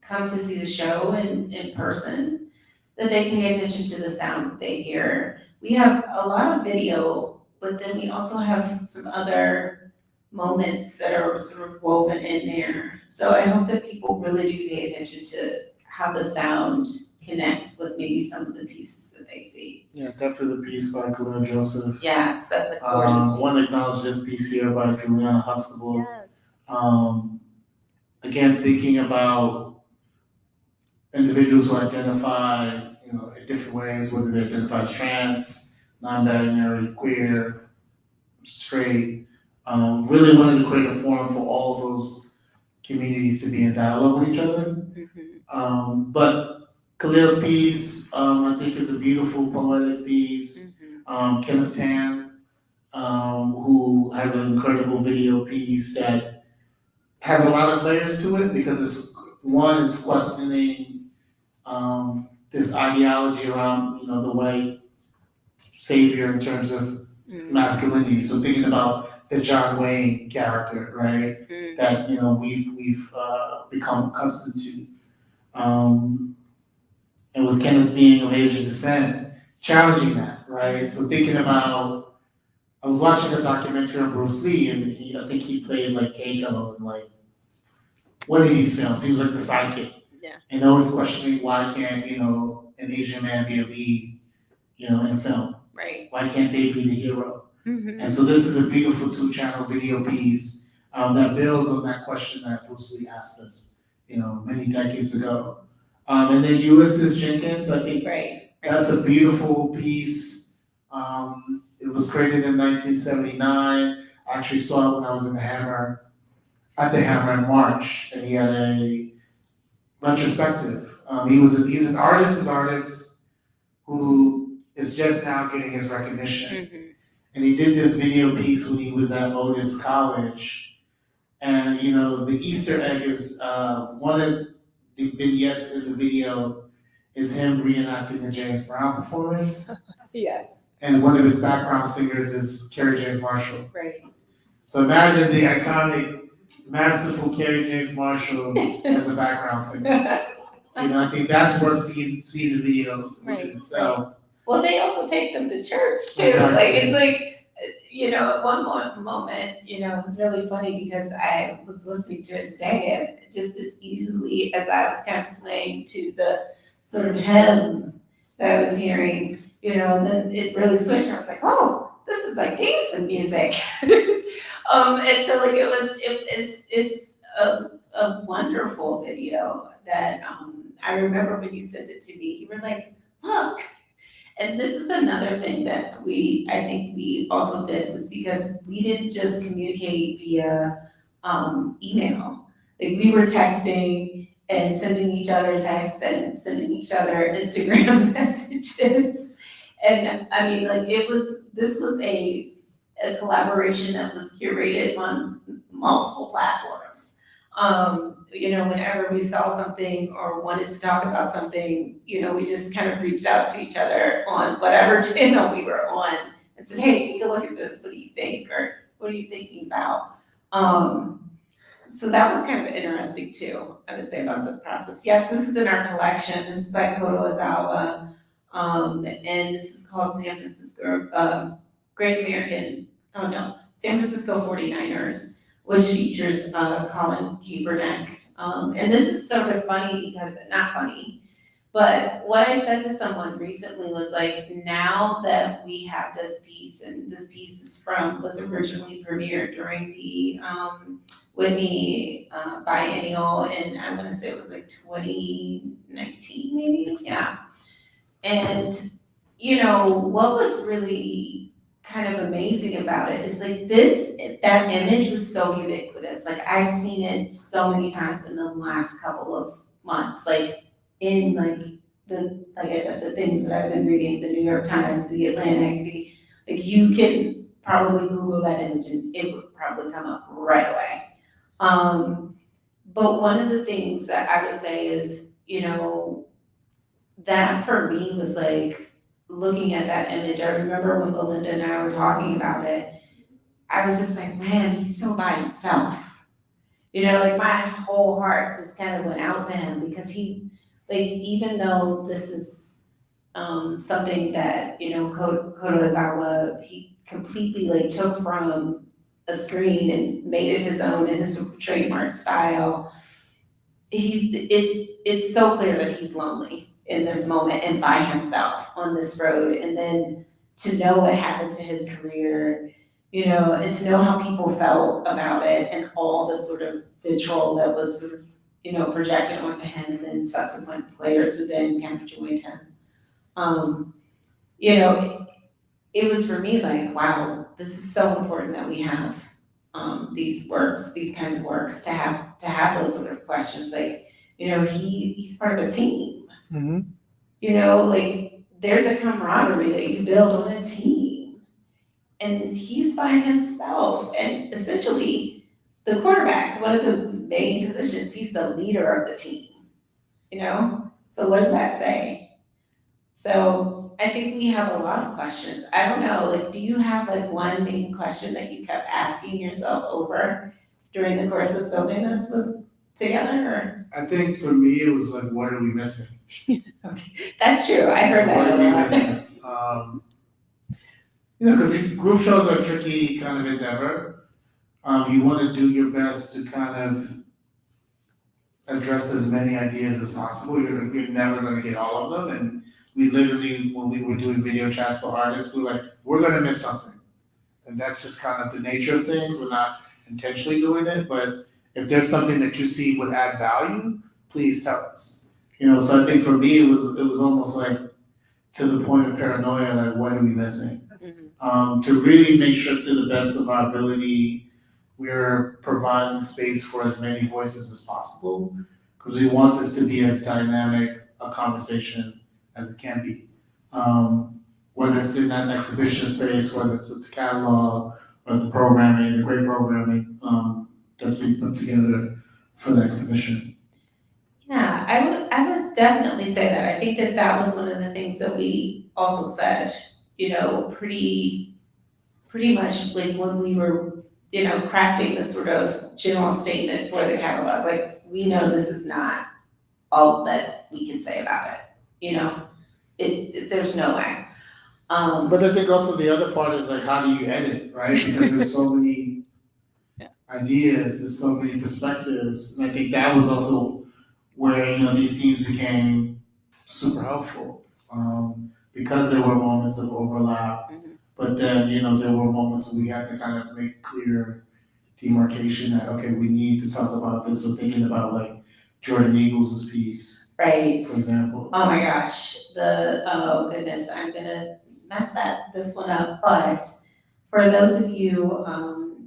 come to see the show in person, that they pay attention to the sounds that they hear. We have a lot of video, but then we also have some other moments that are sort of woven in there. So I hope that people really do pay attention to how the sound connects with maybe some of the pieces that they see. Yeah, definitely the piece by Khalil Joseph. Yes, that's a gorgeous Want to piece. acknowledge this piece here by Juliana Huxtable. Yes. Again, thinking about individuals who identify, in different ways, whether they identify as trans, non-binary, queer, straight, really wanting to create a forum for all of those communities to be in dialogue with each other. But Khalil's piece, I think is a beautiful poetic piece. Kenneth Tan, who has an incredible video piece that has a lot of layers to it because it's questioning this ideology around the white savior in terms of masculinity. So thinking about the John Wayne character, right? That we've become accustomed to. And with Kenneth being of Asian descent, challenging that, right? So thinking about, I was watching a documentary on Bruce Lee, and I think he played like Kato in like one of these films. He was like the sidekick. Yeah. And always questioning why can't, an Asian man be a lead, in a film? Right. Why can't they be the hero? And so this is a beautiful 2-channel video piece that builds on that question that Bruce Lee asked us, many decades ago. And then Ulysses Jenkins, I think that's a beautiful piece. It was created in 1979. I actually saw it when I was at the Hammer in March, and he had a retrospective. He's an artist who is just now getting his recognition. And he did this video piece when he was at Otis College. And the Easter egg is one of the vignettes in the video is him reenacting the James Brown performance. Yes. And one of his background singers is Kerry James Marshall. Right. So imagine the iconic, masterful Kerry James Marshall as a background singer. I think that's worth seeing the video in itself. Well, they also take them to church too. Exactly. Like it's like, at one moment, it was really funny because I was listening to it today, and just as easily as I was kind of swaying to the sort of hymn that I was hearing, and then it really switched. And I was like, oh, this is like dancing music. And so like it's a wonderful video that I remember when you sent it to me, you were like, look. And this is another thing that I think we also did, was because we didn't just communicate via email. Like we were texting and sending each other texts and sending each other Instagram messages. And I mean, like this was a collaboration that was curated on multiple platforms. Whenever we saw something or wanted to talk about something, we just kind of reached out to each other on whatever channel we were on and said, hey, take a look at this. What do you think? Or what are you thinking about? So that was kind of interesting too, I would say, about this process. Yes, this is in our collection. This is by Koto Ozawa. And this is called San Francisco, San Francisco 49ers, which features, Colin Kaepernick. And this is sort of funny because, not funny, but what I said to someone recently was like, now that we have this piece, and this piece was originally premiered during the, Whitney, biennial, and I'm gonna say it was like 2019 maybe, yeah. And, what was really kind of amazing about it is like that image was so ubiquitous. Like I've seen it so many times in the last couple of months, like in like I said, the things that I've been reading, the New York Times, the Atlantic, like you can probably Google that image and it would probably come up right away. But one of the things that I would say is, that for me was like looking at that image. I remember when Belinda and I were talking about it, I was just like, man, he's so by himself. Like my whole heart just kind of went out to him because he, like, even though this is something that, Kotozawa, he completely like took from a screen and made it his own in his trademark style. It's so clear that he's lonely in this moment and by himself on this road. And then to know what happened to his career, and to know how people felt about it and all the sort of vitriol that was sort of, projected onto him, and then subsequent players who then kind of joined him. It was for me like, wow, this is so important that we have these kinds of works to have those sort of questions. Like, he's part of a team. Like there's a camaraderie that you build on a team, and he's by himself, and essentially the quarterback, one of the main positions, he's the leader of the team. So what does that say? So I think we have a lot of questions. I don't know, like, do you have like one main question that you kept asking yourself over during the course of building this together, or? I think for me, it was like, what are we missing? That's true, I heard that What a are we lot. missing? Because group shows are a tricky kind of endeavor. You want to do your best to kind of address as many ideas as possible. You're never going to get all of them. And we literally, when we were doing video chats for artists, we were like, we're going to miss something. And that's just kind of the nature of things. We're not intentionally doing it, but if there's something that you see would add value, please tell us. So I think for me, it was almost like to the point of paranoia, like what are we missing? To really make sure to the best of our ability, we're providing space for as many voices as possible, because we want this to be as dynamic a conversation as it can be. Whether it's in that exhibition space, whether it's with the catalog, or the programming, the great programming that's being put together for the exhibition. Yeah, I would definitely say that. I think that was one of the things that we also said, pretty much like when we were, crafting the sort of general statement for the catalog. Like, we know this is not all that we can say about it. There's no way. But I think also the other part is like, how do you edit, right? Because there's so many ideas, there's so many perspectives, and I think that was also where these teams became super helpful, because there were moments of overlap, but then there were moments where we had to kind of make clear demarcation that, okay, we need to talk about this. So thinking about like Jordan Eagles' piece, Right. for example. Oh my gosh, oh goodness, I'm gonna mess this one up, but for those of you,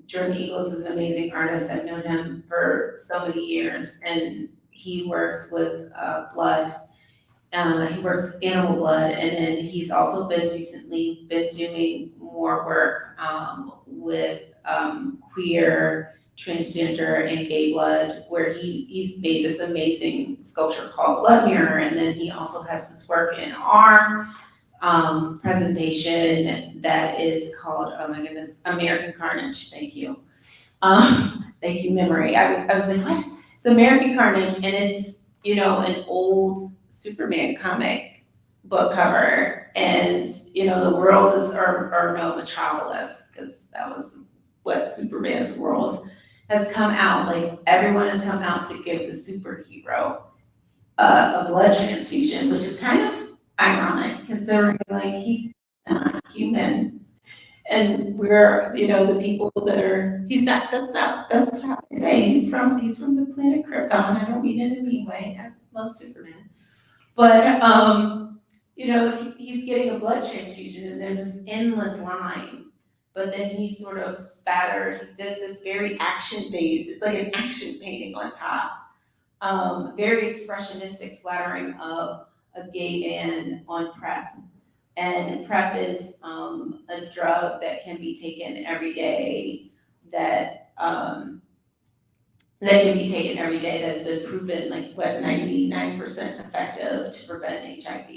Jordan Eagles is an amazing artist. I've known him for so many years, and he works with blood. He works with animal blood, and then he's also recently been doing more work with queer, transgender, and gay blood, where he's made this amazing sculpture called Blood Mirror, and then he also has this work in our presentation that is called, oh my goodness, American Carnage. Thank you. Thank you, memory. I was like, what? It's American Carnage, and it's, an old Superman comic book cover, and, the world is, or no, Metropolis, because that was what Superman's world has come out, like, everyone has come out to give the superhero a blood transfusion, which is kind of ironic, considering, like, he's not human. And we're, the people that are, that's not what I say, he's from the planet Krypton, I don't mean it in a mean way, I love Superman. But, he's getting a blood transfusion and there's this endless line, but then he's sort of spattered, he did this very action-based, it's like an action painting on top, very expressionistic splattering of a gay man on PrEP. And PrEP is a drug that can be taken every day that that's been proven, like, 99% effective to prevent HIV.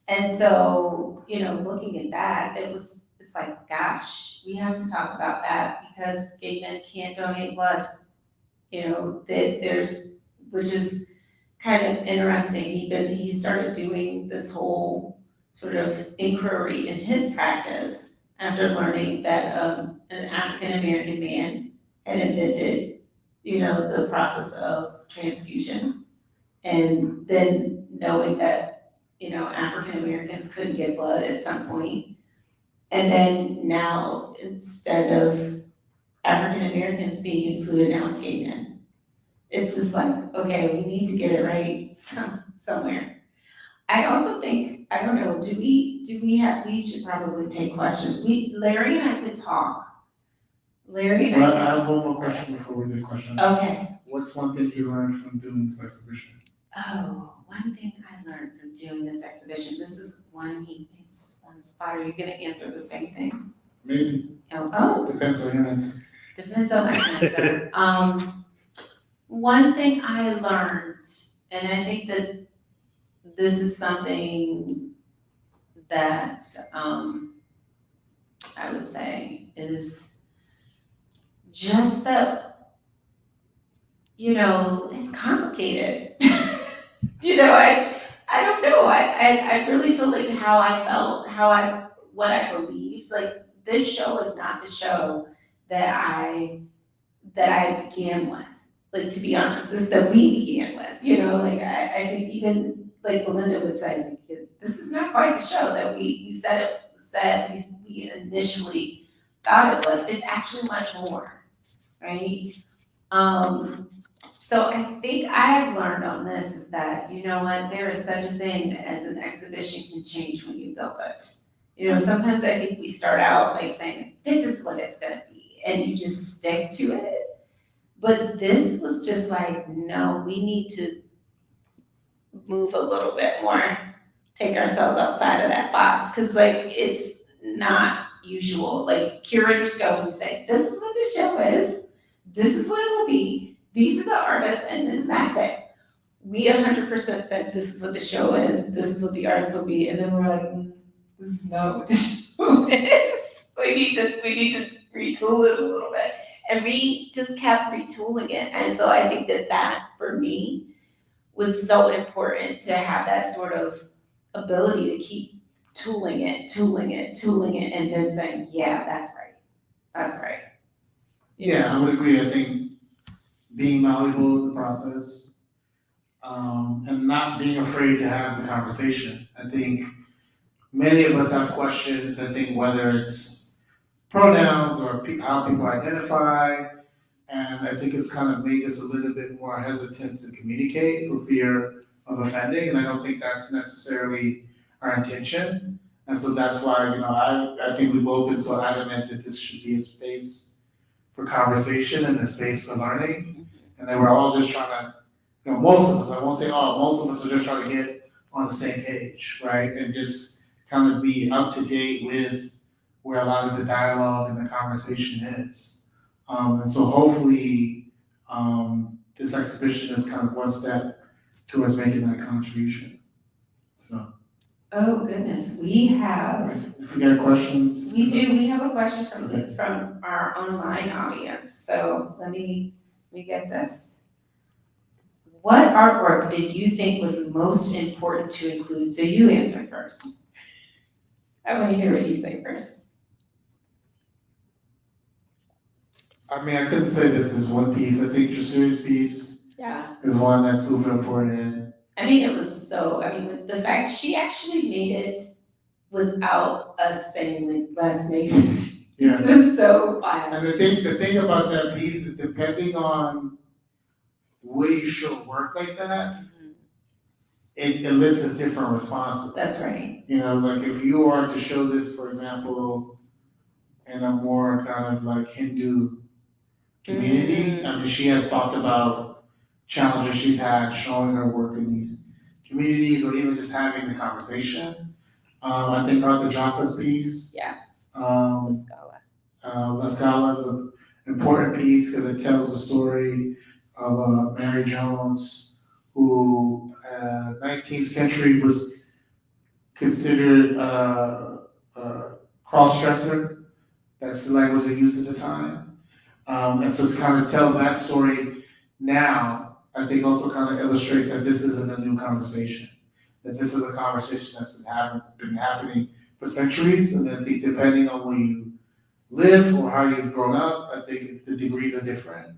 And so, looking at that, it's like, gosh, we have to talk about that because gay men can't donate blood. Which is kind of interesting. He started doing this whole sort of inquiry in his practice after learning that an African American man had invented, the process of transfusion. And then knowing that, African Americans couldn't get blood at some point. And then now, instead of African Americans being included, now it's gay men. It's just like, okay, we need to get it right somewhere. I also think, I don't know, we should probably take questions. Larry and I could talk. Larry and Well, I I have one more question before we do questions. okay. What's one thing you learned from doing this exhibition? Oh, one thing I learned from doing this exhibition, this is one he makes on the spot. Are you gonna answer the same thing? Maybe, Oh, depends on your answer. depends on my answer. One thing I learned, and I think that this is something that I would say is just that, it's complicated. I don't know. I really feel like how I felt, what I believed, like, this show is not the show that I began with. Like, to be honest, this is that we began with, I think even, like, Belinda would say, this is not quite the show that we said we initially thought it was. It's actually much more, right? So I think I have learned on this is that, there is such a thing as an exhibition can change when you build it. Sometimes I think we start out like saying, this is what it's gonna be, and you just stick to it. But this was just like, no, we need to move a little bit more, take ourselves outside of that box, because, like, it's not usual. Like, curators go and say, this is what the show is, this is what it will be, these are the artists, and then that's it. We 100% said, this is what the show is, this is what the artists will be, and then we're like, this is not what the show is. We need to retool it a little bit. And we just kept retooling it. And so I think that for me was so important to have that sort of ability to keep tooling it, and then saying, yeah, that's right. Yeah, I would agree. I think being malleable in the process, and not being afraid to have the conversation. I think many of us have questions. I think whether it's pronouns or how people identify, and I think it's kind of made us a little bit more hesitant to communicate for fear of offending, and I don't think that's necessarily our intention. And so that's why, I think we've both been so adamant that this should be a space for conversation and a space for learning. And then we're all just trying to, most of us, I won't say all, most of us are just trying to get on the same page, right? And just kind of be up to date with where a lot of the dialogue and the conversation is. And so hopefully, this exhibition is kind of one step towards making that contribution. So. Oh, goodness, we have If we get questions. we have a question from our online audience, so let me get this. what artwork did you think was most important to include? So you answer first. I want to hear what you say first. I mean, I couldn't say that there's one piece. I think Trasure's piece Yeah. is one that's super important. I mean, it was so, I mean, with the fact she actually made it without us saying, like, let's make this. Yeah. This is so wild. And the thing about that piece is depending on where you show work like that, it elicits different responses. That's right. You know, like if you are to show this, for example, in a more kind of like Hindu community, I mean, she has talked about challenges she's had showing her work in these communities or even just having the conversation. I think Arthur Jaffa's piece. Yeah. La Scala is an important piece because it tells the story of Mary Jones, who 19th century was considered cross-dresser. That's the language they used at the time. And so to kind of tell that story now, I think also kind of illustrates that this isn't a new conversation. That this is a conversation that's been happening for centuries, and I think depending on where you live or how you've grown up, I think the degrees are different.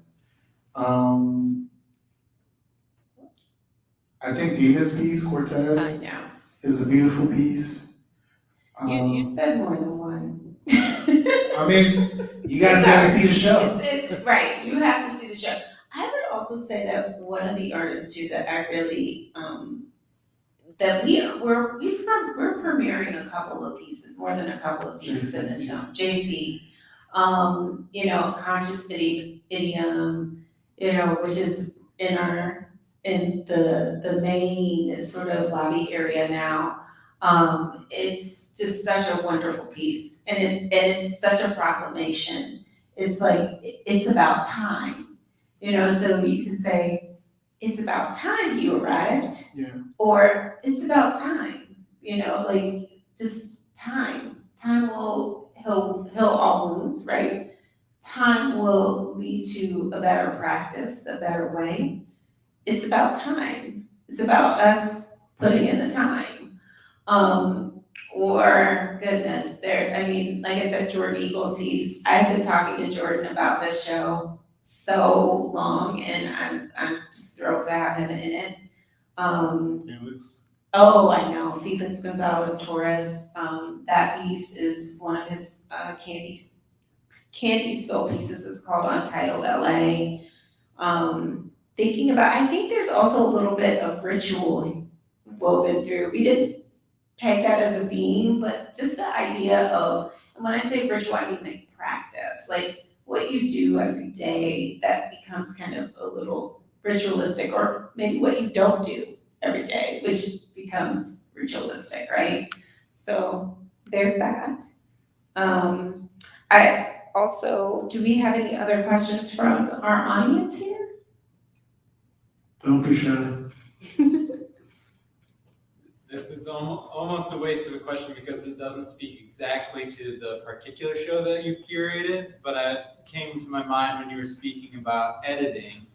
I think Dina's piece, Cortez, I know. is a beautiful piece. You said more than one. I mean, you guys gotta see the show. It's right, you have to see the show. I would also say that one of the artists too that I really, that we're premiering a couple of pieces, more than a couple of pieces in the show. JC, you know, conscious idiom, you know, which is in the main sort of lobby area now. It's just such a wonderful piece, and it's such a proclamation. It's like, it's about time, you know, so you can say, it's about time you arrived. Yeah. Or it's about time, you know, like just time. Time will heal all wounds, right? Time will lead to a better practice, a better way. It's about time. It's about us putting in the time. Or goodness, I mean, like I said, Jordan Eagles piece. I've been talking to Jordan about this show so long, and I'm just thrilled to have him in it. Felix. Oh, I know, Felix Gonzalez Torres. That piece is one of his candy spill pieces. It's called Untitled LA. Thinking about, I think there's also a little bit of ritual woven through. We didn't peg that as a theme, but just the idea of, and when I say ritual, I mean like practice, like what you do every day that becomes kind of a little ritualistic, or maybe what you don't do every day, which becomes ritualistic, right? So there's that. I also, do we have any other questions from our audience here? Don't be shy. This is almost a waste of a question because it doesn't speak exactly to the particular show that you've curated, but it came to my mind when you were speaking about editing.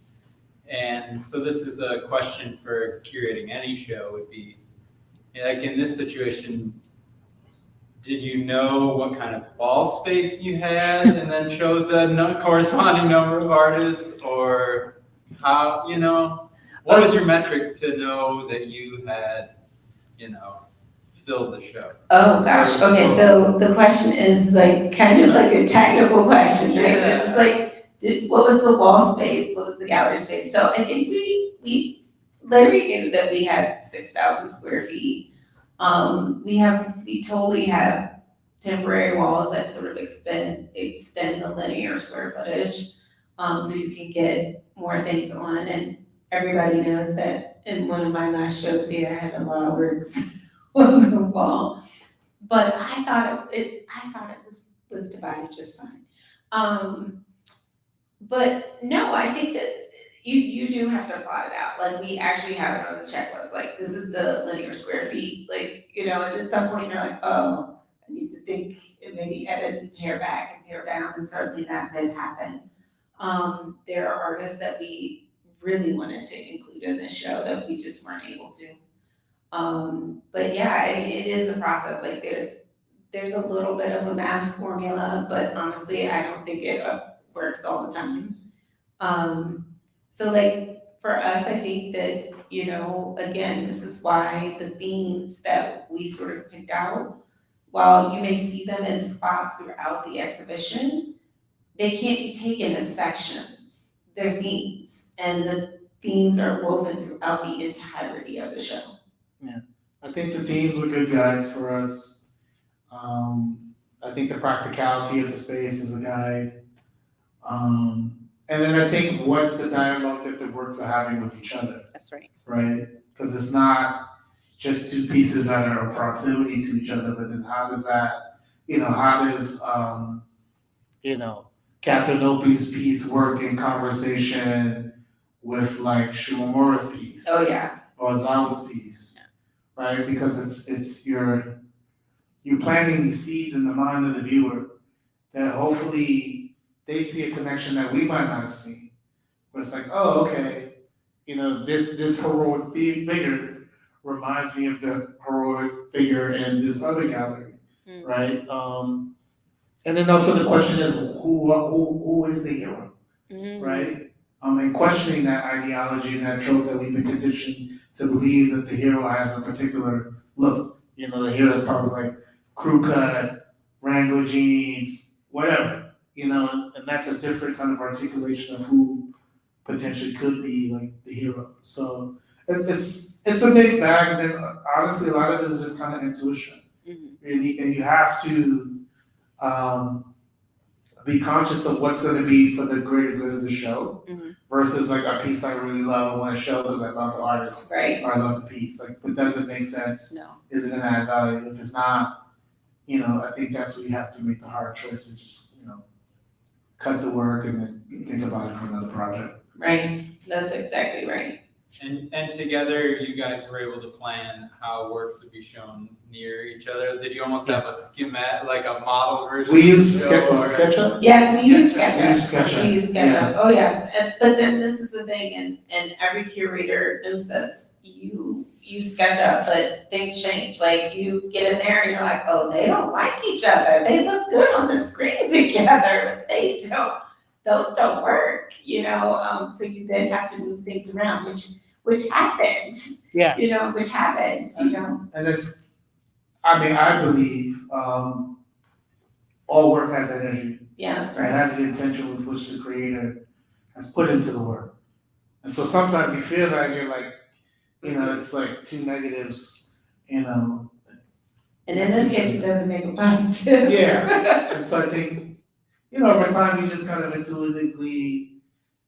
And so this is a question for curating any show would be, like in this situation, did you know what kind of wall space you had and then chose a corresponding number of artists, or how, you know, what was your metric to know that you had, you know, filled the show? Oh gosh, okay, so the question is like, kind of like a technical question, right? Yeah. It's like, what was the wall space, what was the gallery space? So I think Larry knew that we had 6,000 square feet. We totally have temporary walls that sort of extend the linear square footage, so you can get more things on. And everybody knows that in one of my last shows here, I had a lot of words on the wall. But I thought it was divided just fine. But no, I think that you do have to plot it out. Like, we actually have it on the checklist, like, this is the linear square feet, like, you know, and at some point you're like, oh, I need to think and maybe edit and pare back and pare down, and certainly that did happen. There are artists that we really wanted to include in this show that we just weren't able to. But yeah, I mean, it is a process. Like there's a little bit of a math formula, but honestly, I don't think it works all the time. So like for us, I think that, you know, again, this is why the themes that we sort of picked out, while you may see them in spots throughout the exhibition, they can't be taken as sections. They're themes, and the themes are woven throughout the entirety of the show. I think the themes were good guides for us. I think the practicality of the space is a guide. And then I think what's the dialogue that the works are having with each other, That's right. right? Because it's not just two pieces that are in proximity to each other, but then how does that, how does, Captain Opie's piece work in conversation with like Shimomura's piece? Oh, yeah. Or Zawa's piece, right? Because it's you're planting these seeds in the mind of the viewer that hopefully they see a connection that we might not have seen. But it's like, oh, okay, this heroic figure reminds me of the heroic figure in this other gallery, right? And then also the question is, who is the hero, right? And questioning that ideology and that trope that we've been conditioned to believe that the hero has a particular look. The hero is probably like crew cut, Wrangler jeans, whatever, and that's a different kind of articulation of who potentially could be like the hero. So it's a mixed bag, and honestly, a lot of it is just kind of intuition. And you have to be conscious of what's going to be for the greater good of the show, versus like a piece I really love. I want to show because I love the artist, Right. or I love the piece. Like, if it doesn't make sense, No. is it gonna add value? If it's not, I think that's where you have to make the hard choice and just, cut the work and then think about it for another project. Right. That's exactly right. And together, you guys were able to plan how works would be shown near each other. Did you almost have a schematic, like a model version? We use of the show, or- SketchUp. Yes, we use We use SketchUp. SketchUp, We use SketchUp. Oh, yes. But then this is the thing, and every curator knows this. You use SketchUp, but things change. Like you get in there and you're like, oh, they don't like each other. They look good on the screen together, but they don't. Those don't work, so you then have to move things around, which happens. Yeah. Which happens, And it's, I believe, all work has energy. Yeah, that's It right. has the intention with which the creator has put into the work. And so sometimes you feel like you're like, it's like two negatives, And in this case, it doesn't make a positive. Yeah. And so I think, over time, you just kind of intuitively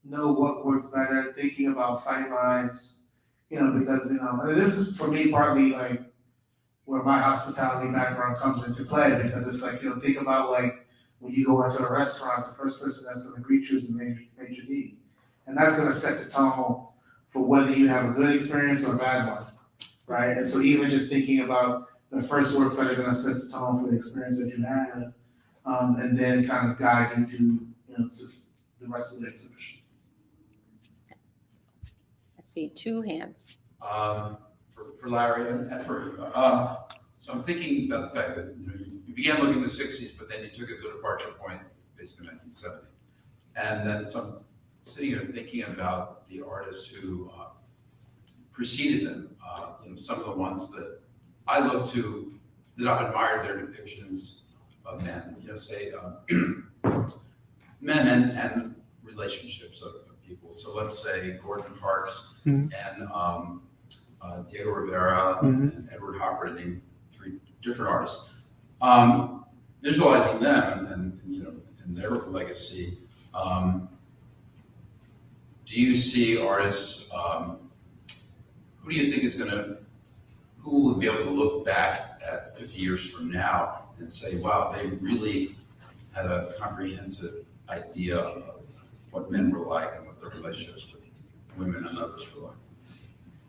know what works better, thinking about sightlines, because, and this is for me partly like where my hospitality background comes into play, because it's like, think about like when you go into a restaurant, the first person that's going to greet you is the maitre d'. And that's going to set the tone for whether you have a good experience or a bad one, right? And so even just thinking about the first works that are going to set the tone for the experience that you have, and then kind of guide you to, just the rest of the exhibition. I see two hands. For Larry and for you. So I'm thinking about the fact that you began looking in the 60s, but then you took it as a departure point based in 1970. And then so I'm sitting here thinking about the artists who preceded them. Some of the ones that I look to, that I've admired their depictions of men, say men and relationships of people. So let's say Gordon Parks and Diego Rivera and Edward Hopper, named three different artists. Visualizing them and their legacy, do you see artists, who do you think who will be able to look back at 50 years from now and say, wow, they really had a comprehensive idea of what men were like and what their relationships with women and others were like?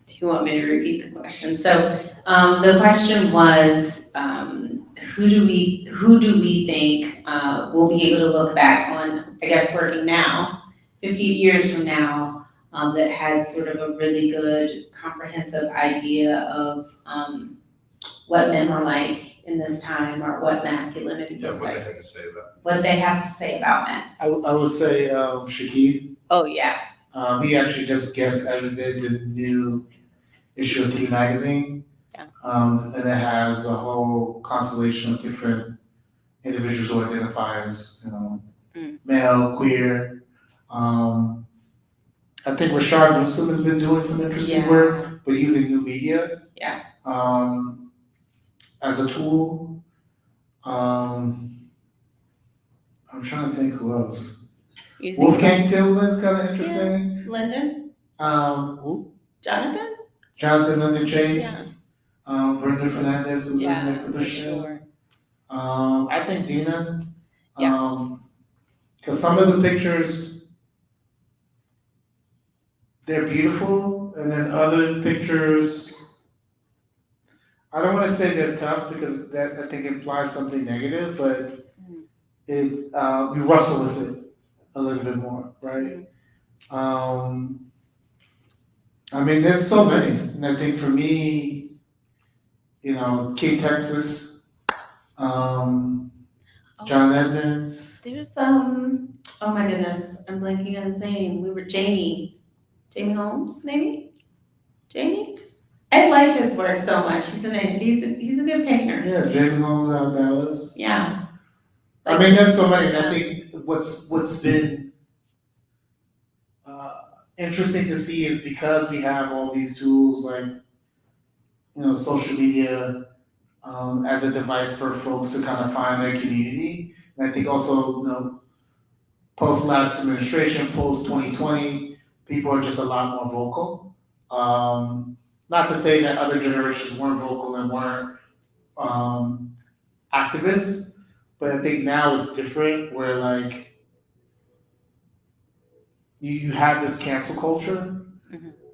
Do you want me to repeat the question? So the question was, who do we think will be able to look back on, I guess, working now, 50 years from now, that had sort of a really good comprehensive idea of, what men were like in this time, or what masculinity Yeah, was what they like, had to say about what they have to say about men. I would say, Shakib, Oh, yeah. he actually just guest edited the new issue of T Magazine. Yeah. And it has a whole constellation of different individuals who identify as, male, queer. I think Rashad Newsom has been doing some interesting work, but using new media. Yeah. As a tool. I'm trying to think who else. You think Wolfgang Tillman's kind of interesting. Lyndon? Who? Jonathan? Jonathan Linden Chase. Brenda Fernandez who's in the Yeah, for exhibition. sure. I think Dina. Yeah. Cause some of the pictures, they're beautiful, and then other pictures, I don't wanna say they're tough, because that, I think implies something negative, but it, you wrestle with it a little bit more, right? I mean, there's so many, and I think for me, King Texas, John Edmonds. There's, oh my goodness, I'm blanking on his name. We were Jamie Holmes, maybe? Jamie? I like his work so much. He's a good painter. Yeah, Jamie Holmes out of Dallas. Yeah. I mean, there's so many, and I think what's been interesting to see is because we have all these tools like, social media, as a device for folks to kind of find their community. And I think also, post last administration, post 2020, people are just a lot more vocal. Not to say that other generations weren't vocal and weren't activists, but I think now it's different where like you have this cancel culture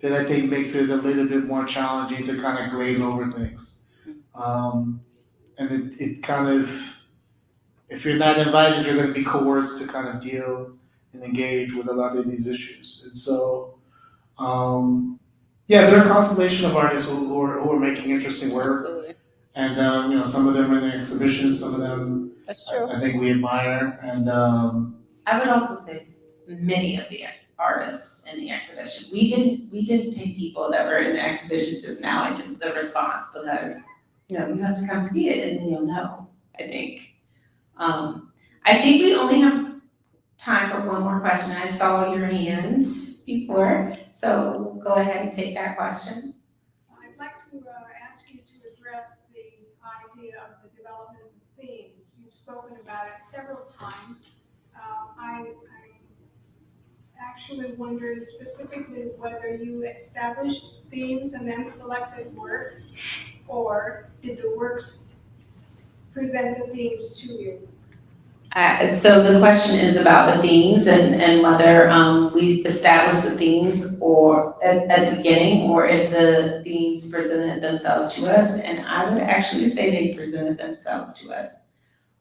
that I think makes it a little bit more challenging to kind of glaze over things. And it kind of, if you're not invited, you're going to be coerced to kind of deal and engage with a lot of these issues. And so, there are a constellation of artists who are making interesting work. Absolutely. And, some of them are in the exhibition, some of them That's true. I think we admire. And I would also say many of the artists in the exhibition. We didn't pick people that were in the exhibition just now and the response, because, you have to come see it and then you'll know, I think. I think we only have time for one more question. I saw your hands before, so we'll go ahead and take that question. I'd like to ask you to address the idea of the development of the themes. You've spoken about it several times. I actually wondered specifically whether you established themes and then selected works, or did the works present the themes to you? So the question is about the themes and whether we established the themes or at the beginning, or if the themes presented themselves to us. And I would actually say they presented themselves to us.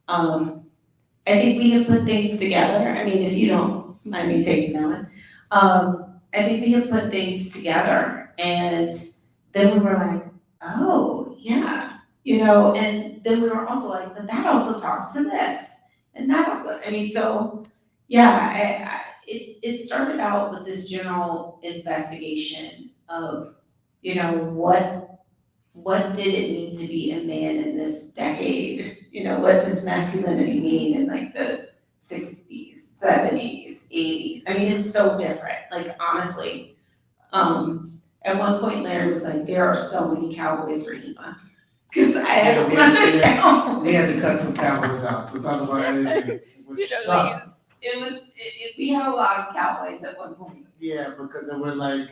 I think we have put things together. I mean, if you don't mind me taking that one. I think we have put things together, and then we were like, oh, yeah, and then we were also like, but that also talks to this. And that also, so, yeah, it started out with this general investigation of, what did it mean to be a man in this decade? What does masculinity mean in like the 60s, 70s, 80s? It's so different, like honestly. At one point Larry was like, there are so many cowboys for Rehema. Because I had another cowboy. we had to cut some cowboys out, so talk about anything, which sucked. We had a lot of cowboys at one point. Yeah, because they were like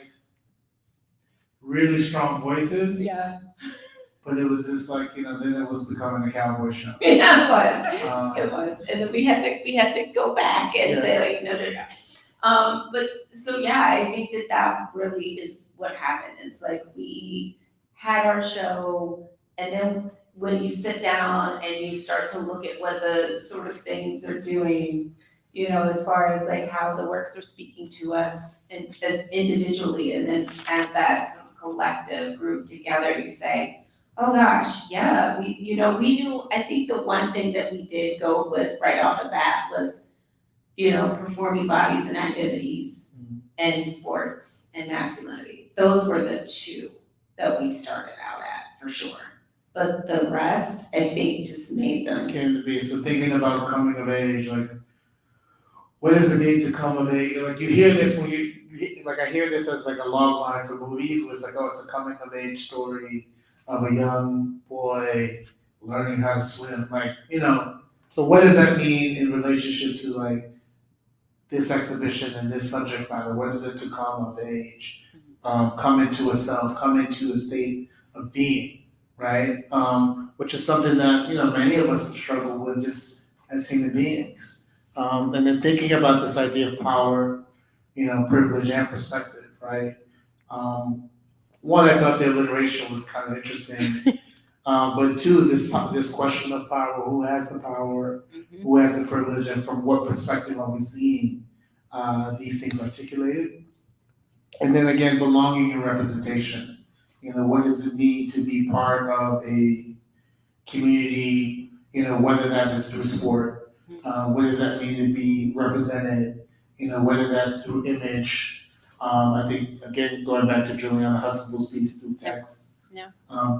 really strong voices. Yeah. But it was just like, then it was becoming a cowboy show. Yeah, it was. And then we had to go back and say like, no. But so yeah, I think that really is what happened. It's like we had our show, and then when you sit down and you start to look at what the sort of things they're doing, as far as like how the works are speaking to us and as individually, and then as that sort of collective group together, you say, oh gosh, yeah, we knew, I think the one thing that we did go with right off the bat was, performing bodies and activities and sports and masculinity. Those were the two that we started out at, for sure. But the rest, I think, just made them. Came to be, so thinking about coming of age, like, what does it mean to come of age? Like, you hear this when I hear this as like a log line for movies, where it's like, oh, it's a coming of age story of a young boy learning how to swim, like, so what does that mean in relationship to like this exhibition and this subject matter? What is it to come of age? Come into a self, come into a state of being, right? Which is something that, many of us struggle with just as human beings. And then thinking about this idea of power, privilege and perspective, right? One, I thought the alliteration was kind of interesting. But two, this question of power, who has the power, who has the privilege, and from what perspective are we seeing these things articulated? And then again, belonging and representation. What does it mean to be part of a community, whether that is through sport? What does that mean to be represented, whether that's through image? I think, again, going back to Juliana Huxtable's piece, through text,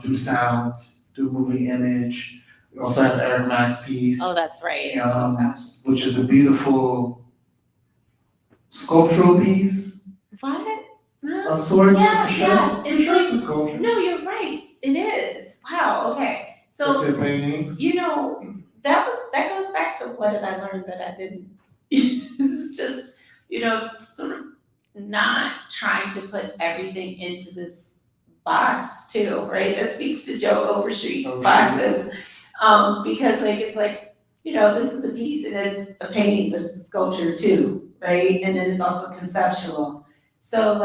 through sound, through moving image. We also have Eric Mack's piece. Oh, that's right. Which is a beautiful sculptural piece What? No. of sorts. Yeah, For yeah, it's sure like- it's a sculpture. No, you're right. It is. Wow. Okay. So But they're paintings. that goes back to what did I learn that I didn't. It's just sort of not trying to put everything into this box too, right? That speaks to Joe Overstreet boxes, because it's like this is a piece and it's a painting, but it's a sculpture too, right? And then it's also conceptual. So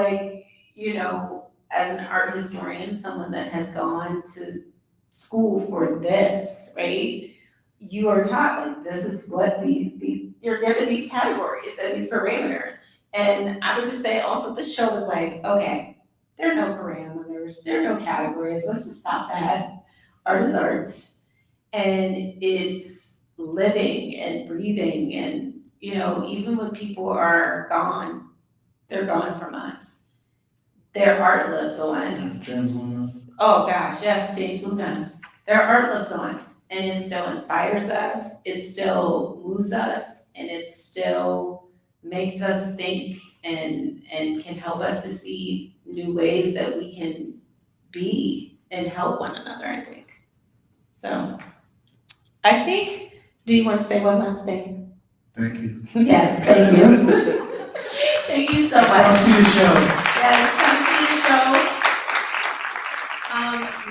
as an art historian, someone that has gone to school for this, right? You are taught this is what you're given these categories and these parameters. And I would just say also this show was like, okay, there are no parameters, there are no categories, let's just stop that. Art is art. And it's living and breathing and, even when people are gone, they're gone from us. Their art lives on. James Luna. Oh gosh, yes, James Luna. Their art lives on, and it still inspires us, it still moves us, and it still makes us think and can help us to see new ways that we can be and help one another, I think. So, I think, do you want to say one last thing? Thank you. Yes, thank you. Thank you so much. Come see the show. Yes, come see the show.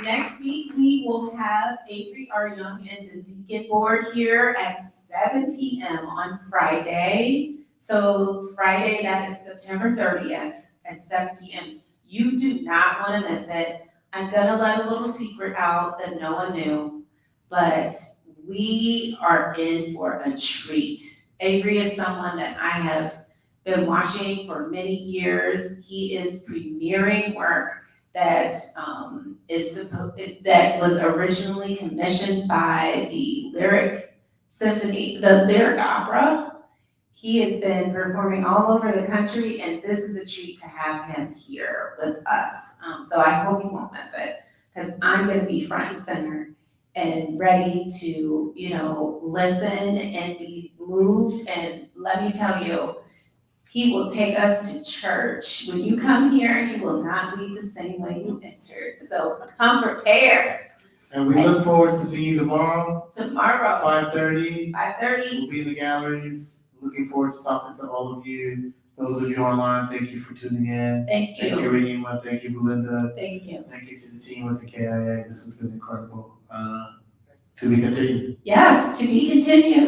Next week, we will have Avery R. Young and the Deacon Board here at 7 p.m. on Friday. So Friday, that is September 30th at 7 p.m. You do not want to miss it. I'm gonna let a little secret out that no one knew, but we are in for a treat. Avery is someone that I have been watching for many years. He is premiering work that that was originally commissioned by the Lyric Symphony, the Lyric Opera. He has been performing all over the country, and this is a treat to have him here with us. So I hope you won't miss it, because I'm going to be front and center and ready to, listen and be moved. And let me tell you, he will take us to church. When you come here, you will not leave the same way you entered. So come prepared. And we look forward to seeing you tomorrow. Tomorrow, 5:30. 5:30. We'll be in the galleries. Looking forward to talking to all of you. Those of you online, thank you for tuning in. Thank Thank you, you. Rehema. Thank you, Belinda. Thank you. Thank you to the team at the KIA. This has been incredible. To be continued. Yes, to be continued.